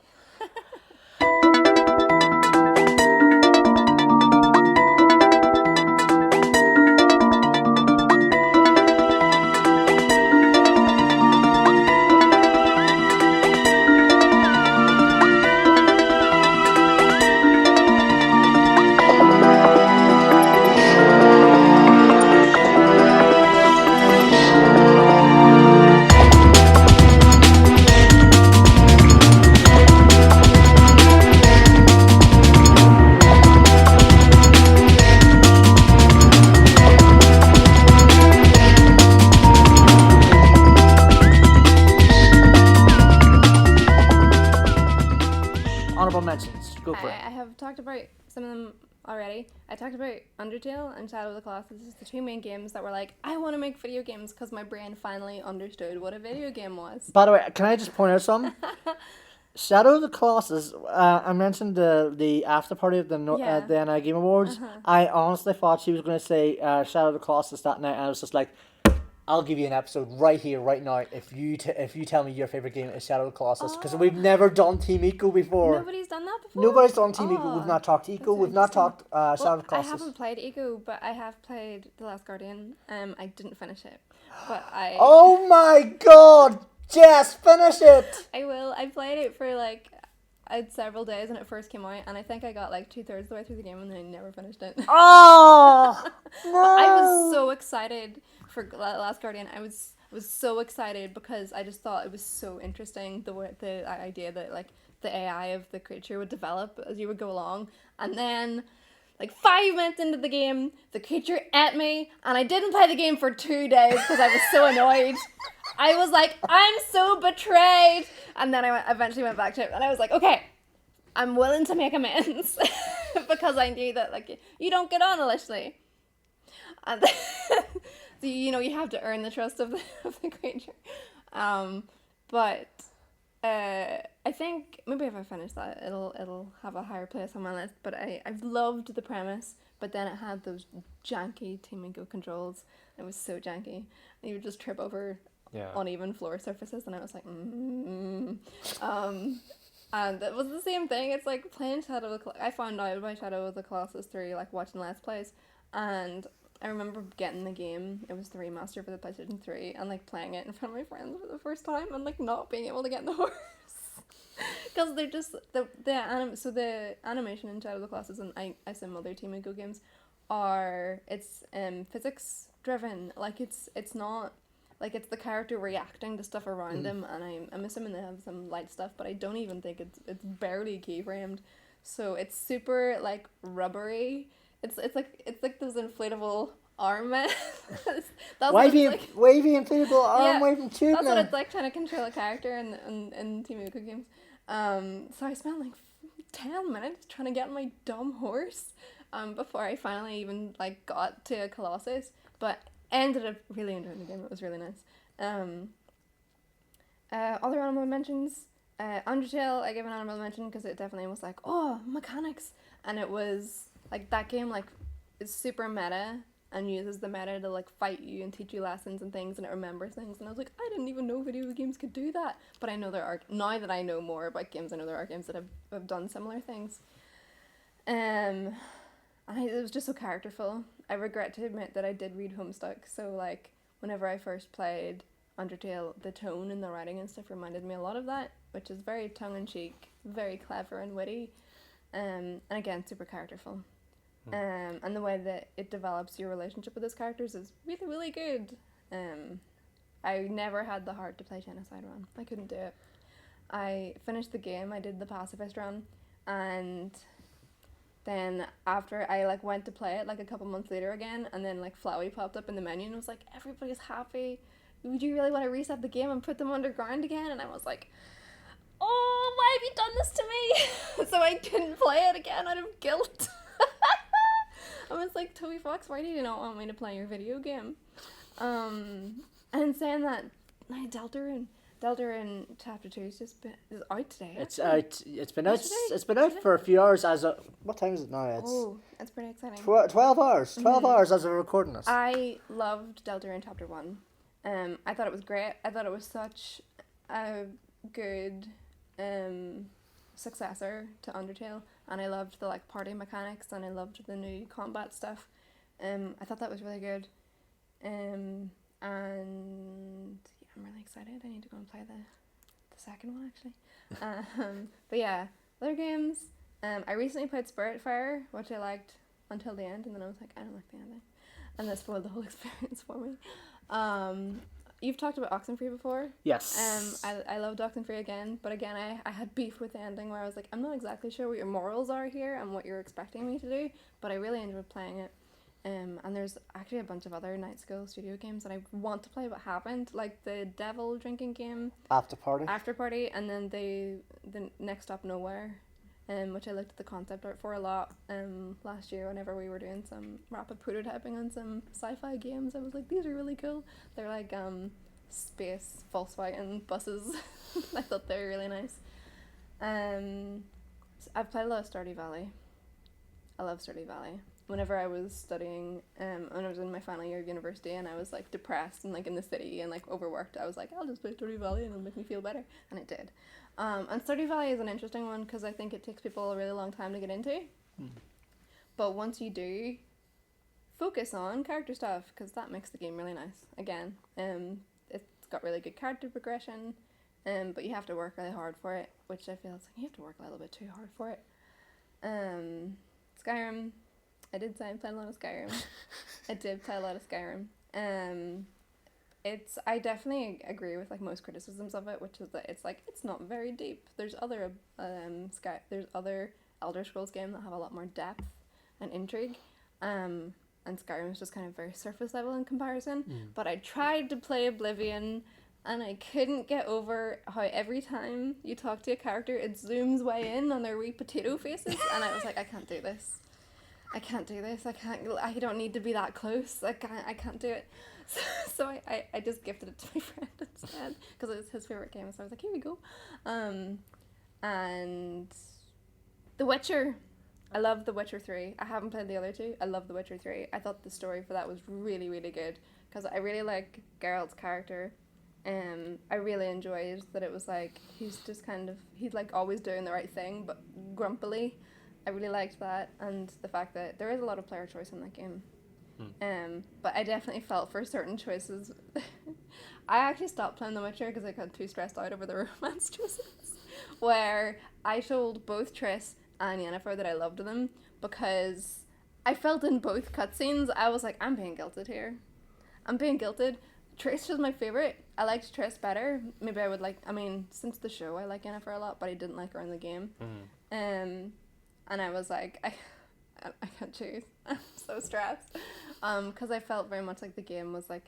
Honorable mentions. Go for it. I have talked about some of them already. I talked about Undertale and Shadow of the Colossus. This is the two main games that were like, I want to make video games because my brain finally understood what a video game was. By the way, can I just point out something? Shadow of the Colossus, I mentioned the after party of the NI Game Awards. I honestly thought she was going to say Shadow of the Colossus that night, and I was just like, I'll give you an episode right here, right now, if you tell me your favourite game is Shadow of the Colossus, because we've never done Team Eco before. Nobody's done that before? Nobody's done Team Eco. We've not talked Eco. We've not talked Shadow of the Colossus. I haven't played Eco, but I have played The Last Guardian. I didn't finish it, but I... Oh my god! Jess, finish it! I will. I played it for like... I had several days when it first came out, and I think I got like 2/3 of the way through the game, and then I never finished it. Oh! No! I was so excited for Last Guardian. I was so excited because I just thought it was so interesting, the idea that like the AI of the creature would develop as you would go along, and then like 5 minutes into the game, the creature ate me, and I didn't play the game for 2 days because I was so annoyed. I was like, I'm so betrayed, and then I eventually went back to it, and I was like, okay, I'm willing to make amends because I knew that like you don't get on initially, and so, you know, you have to earn the trust of the creature. But I think maybe if I finish that, it'll have a higher place on my list. But I've loved the premise, but then it had those janky Team Eco controls. It was so janky. You would just trip over uneven floor surfaces, and I was like, and it was the same thing. It's like playing Shadow of the I found out about Shadow of the Colossus through like watching Let's Plays, and I remember getting the game. It was the remaster for the PlayStation 3, and like playing it in front of my friends for the first time, and like not being able to get in the horse because they're just the animation in Shadow of the Colossus and I some other Team Eco games are physics driven. Like it's not like it's the character reacting to stuff around them, and I'm assuming they have some light stuff, but I don't even think it's barely keyframed, so it's super like rubbery. It's like those inflatable arm men. wavy inflatable arm waving tube. That's what it's like trying to control a character in Team Eco games. So I spent like 10 minutes trying to get on my dumb horse before I finally even like got to Colossus, but ended up really enjoying the game. It was really nice. Other honorable mentions, Undertale I gave an honorable mention because it definitely was like, oh, mechanics, and it was like that game like is super meta and uses the meta to like fight you and teach you lessons and things, and it remembers things, and I was like, I didn't even know video games could do that, but I know there are, now that I know more about games, I know there are games that have done similar things. And it was just so characterful. I regret to admit that I did read Homestuck, so like whenever I first played Undertale, the tone and the writing and stuff reminded me a lot of that, which is very tongue-in-cheek, very clever and witty. And again, super characterful. And the way that it develops your relationship with those characters is really, really good. I never had the heart to play Genocide run. I couldn't do it. I finished the game, I did the pacifist run, and then after I like went to play it like a couple months later again, and then like Flowey popped up in the menu and was like, everybody's happy. Would you really want to reset the game and put them underground again? And I was like, oh, why have you done this to me? So I couldn't play it again out of guilt. I was like, Toby Fox, why do you not want me to play your video game? And saying that, Deltarune Chapter 2 is out today. It's out. It's been out. It's been out for a few hours. What time is it now? It's that's pretty exciting. 12 hours. 12 hours as we're recording this. I loved Deltarune Chapter 1. I thought it was great. I thought it was such a good successor to Undertale, and I loved the like party mechanics, and I loved the new combat stuff. I thought that was really good. And yeah, I'm really excited. I need to go and play the second one actually. But yeah, other games. I recently played Spiritfarer, which I liked until the end, and then I was like, I don't like the ending, and that spoiled the whole experience for me. You've talked about Oxenfree before. Yes. I loved Oxenfree again, but again, I had beef with the ending where I was like, I'm not exactly sure what your morals are here and what you're expecting me to do, but I really enjoyed playing it. And there's actually a bunch of other Night School Studio games that I want to play but haven't, like the Devil drinking game. After Party, and and then the Next Stop Nowhere, which I looked at the concept art for a lot last year whenever we were doing some rapid prototyping on some sci-fi games. I was like, these are really cool. They're like space Volkswagen buses. I thought they were really nice. So I've played a lot of Stardew Valley. I love Stardew Valley. Whenever I was studying, when I was in my final year of university and I was like depressed and like in the city and like overworked, I was like, I'll just play Stardew Valley and it'll make me feel better, and it did. And Stardew Valley is an interesting one because I think it takes people a really long time to get into. But once you do, focus on character stuff because that makes the game really nice. Again, it's got really good character progression, but you have to work really hard for it, which I feel it's like you have to work a little bit too hard for it. Skyrim. I did say I played a lot of Skyrim. I did play a lot of Skyrim. I definitely agree with like most criticisms of it, which is that it's not very deep. There's other Elder Scrolls games that have a lot more depth and intrigue. And Skyrim is just kind of very surface level in comparison. But I tried to play Oblivion, and I couldn't get over how every time you talk to a character, it zooms way in on their wee potato faces, and I was like, I can't do this. I don't need to be that close. I can't do it. So I just gifted it to my friend instead because it was his favorite game. So I was like, here we go. And The Witcher. I love The Witcher 3. I haven't played the other two. I love The Witcher 3. I thought the story for that was really, really good because I really like Geralt's character. I really enjoyed that it was like he's like always doing the right thing but grumpily. I really liked that, and the fact that there is a lot of player choice in that game. But I definitely felt for certain choices. I actually stopped playing The Witcher because I got too stressed out over the romance choices. Where I told both Triss and Yennefer that I loved them because I felt in both cutscenes I was like, I'm being guilted here. I'm being guilted. Triss was my favourite. I liked Triss better. Maybe I would since the show I like Yennefer a lot, but I didn't like her in the game. And I was like, I can't choose. I'm so stressed. Because I felt very much like the game was like,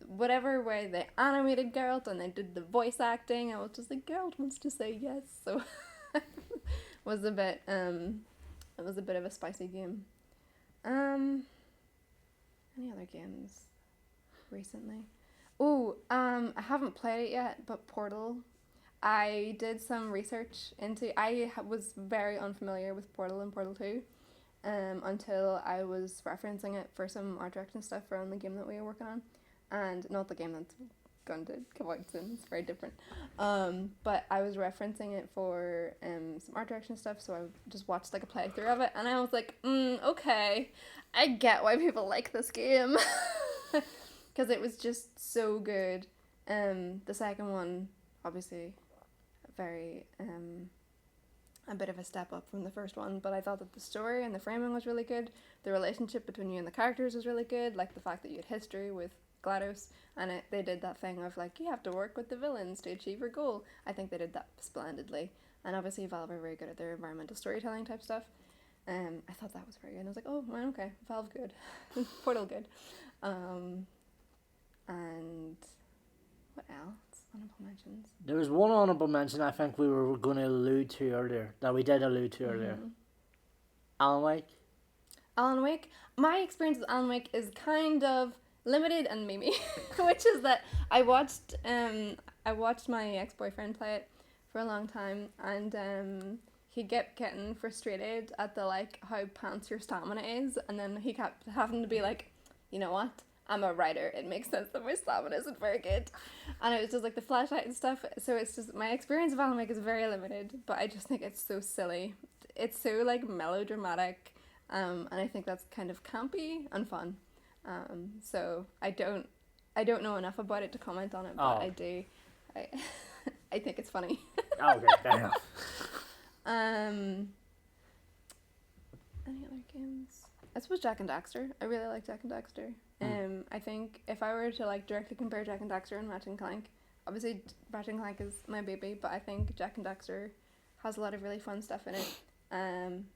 whatever way they animated Geralt and they did the voice acting, I was just like, Geralt wants to say yes. So it was a bit of a spicy game. Any other games recently? I haven't played it yet, but Portal. I did some research I was very unfamiliar with Portal and Portal 2 until I was referencing it for some art direction stuff around the game that we were working on. And not the game that's going to come out soon, it's very different. But I was referencing it for some art direction stuff, so I just watched like a playthrough of it, and I was like, okay, I get why people like this game. Because it was just so good. The second one, obviously, very a bit of a step up from the first one, but I thought that the story and the framing was really good. The relationship between you and the characters was really good, like the fact that you had history with GLaDOS, and they did that thing of like, you have to work with the villains to achieve your goal. I think they did that splendidly, and obviously Valve are very good at their environmental storytelling type stuff. I thought that was very good, and I was like, oh, well, okay, Valve good, Portal good, and what else? Honorable mentions. There was one honorable mention I think we were going to allude to earlier, that we did allude to earlier. Alan Wake. Alan Wake. My experience with Alan Wake is kind of limited and memey, which is that I watched my ex-boyfriend play it for a long time, and he kept getting frustrated at the like how pants your stamina is, and then he kept having to be like, you know what? I'm a writer. It makes sense that my stamina isn't very good. And it was just like the flashlight and stuff. So it's just, my experience of Alan Wake is very limited, but I just think it's so silly. It's so like melodramatic, and I think that's kind of campy and fun. So I don't know enough about it to comment on it, but I do. I think it's funny. Okay, fair enough. Any other games? I suppose Jak and Daxter. I really like Jak and Daxter. I think if I were to like directly compare Jak and Daxter and Ratchet and Clank, obviously Ratchet and Clank is my baby, but I think Jak and Daxter has a lot of really fun stuff in it.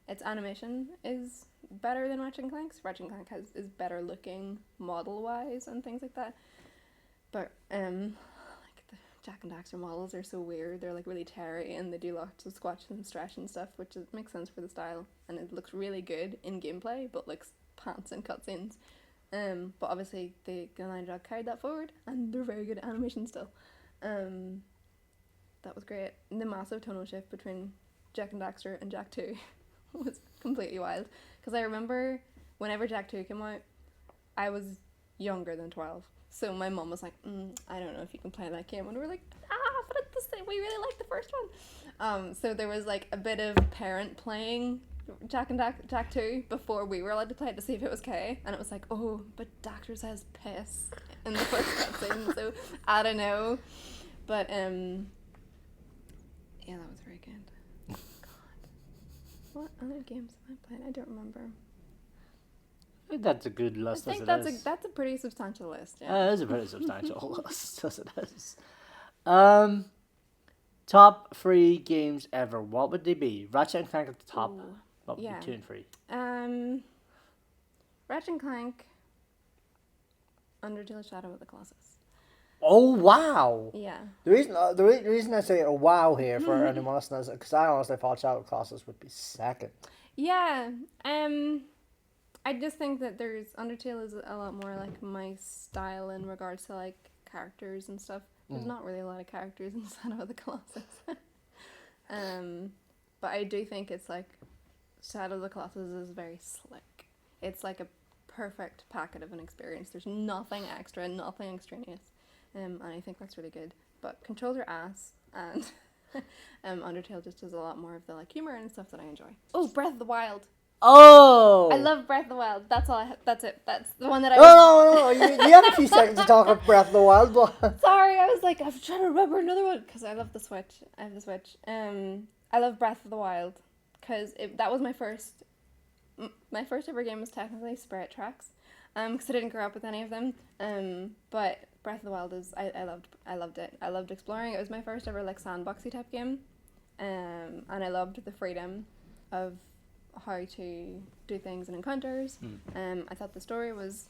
Its animation is better than Ratchet and Clank's. Ratchet and Clank is better looking model wise and things like that. But like the Jak and Daxter models are so weird. They're like really terry, and they do lots of squash and stretch and stuff, which makes sense for the style, and it looks really good in gameplay, but looks pants and cutscenes. But obviously the Naughty Dog carried that forward, and they're very good at animation still. That was great. And the massive tonal shift between Jak and Daxter and Jak 2 was completely wild. Because I remember whenever Jak 2 came out, I was younger than 12. So my mum was like, I don't know if you can play that game. And we were like, but it's the same. We really like the first one. So there was like a bit of parent playing Jak 2 before we were allowed to play it to see if it was okay, and it was like, oh, but Daxter says piss in the first cutscene, so I don't know, but yeah, that was very good. God, what other games have I played? I don't remember. I think that's a good list. I think that's a pretty substantial list. Yeah, it is a pretty substantial list, as it is. Top 3 games ever. What would they be? Ratchet and Clank at the top. Ooh. What would be 2 and 3? Ratchet and Clank, Undertale: Shadow of the Colossus. Oh wow! Yeah. The reason I say wow here for anyone listening is because I honestly thought Shadow of the Colossus would be second. Yeah. I just think that Undertale is a lot more like my style in regards to like characters and stuff. There's not really a lot of characters in Shadow of the Colossus. But I do think it's like Shadow of the Colossus is very slick. It's like a perfect packet of an experience. There's nothing extra, nothing extraneous. And I think that's really good. But controls are ass, and Undertale just does a lot more of the like humor and stuff that I enjoy. Oh, Breath of the Wild. Oh! I love Breath of the Wild. That's all. That's it. That's the one that I. No. You had a few seconds to talk about Breath of the Wild, but sorry, I was like, I'm trying to remember another one because I love the Switch. I have the Switch. I love Breath of the Wild because that was my first ever game was technically Spirit Tracks, because I didn't grow up with any of them. But Breath of the Wild is I loved it. I loved exploring. It was my first ever like sandboxy type game, and I loved the freedom of how to do things and encounters. I thought the story was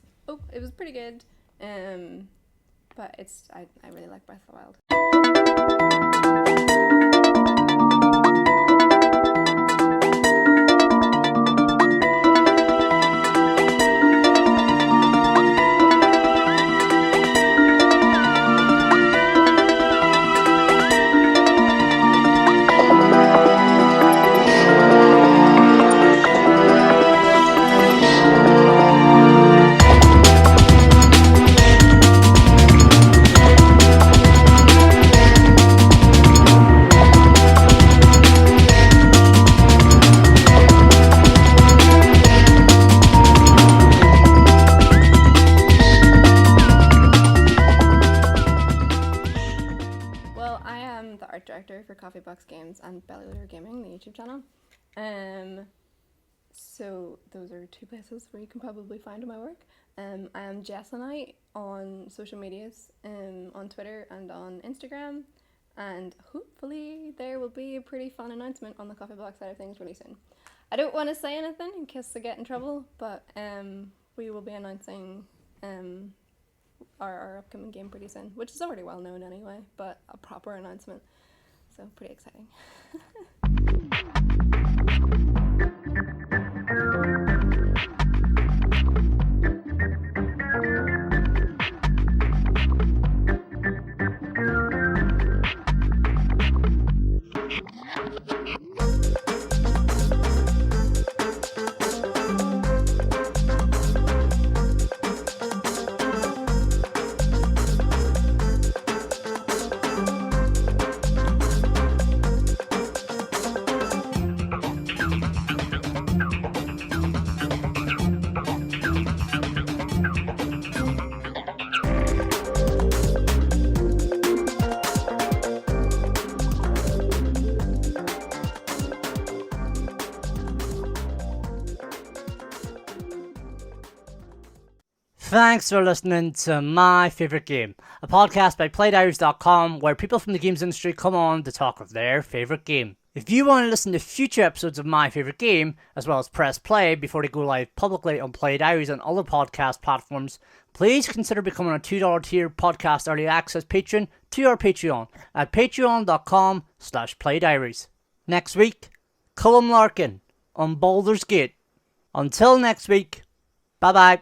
it was pretty good. But I really like Breath of the Wild. Games and Bellular Gaming, the YouTube channel. So those are two places where you can probably find my work. I am Jess and I on social medias, on Twitter and on Instagram, and hopefully there will be a pretty fun announcement on the Coffee Block side of things really soon. I don't want to say anything in case I get in trouble, but we will be announcing our upcoming game pretty soon, which is already well known anyway, but a proper announcement, so pretty exciting. Thanks for listening to My Favorite Game, a podcast by PlayDiaries.com where people from the games industry come on to talk of their favorite game. If you want to listen to future episodes of My Favorite Game, as well as press play before they go live publicly on Play Diaries and other podcast platforms, please consider becoming a $2 tier podcast early access patron to our Patreon at patreon.com/playdiaries. Next week, Cullum Larkin on Baldur's Gate. Until next week, bye bye.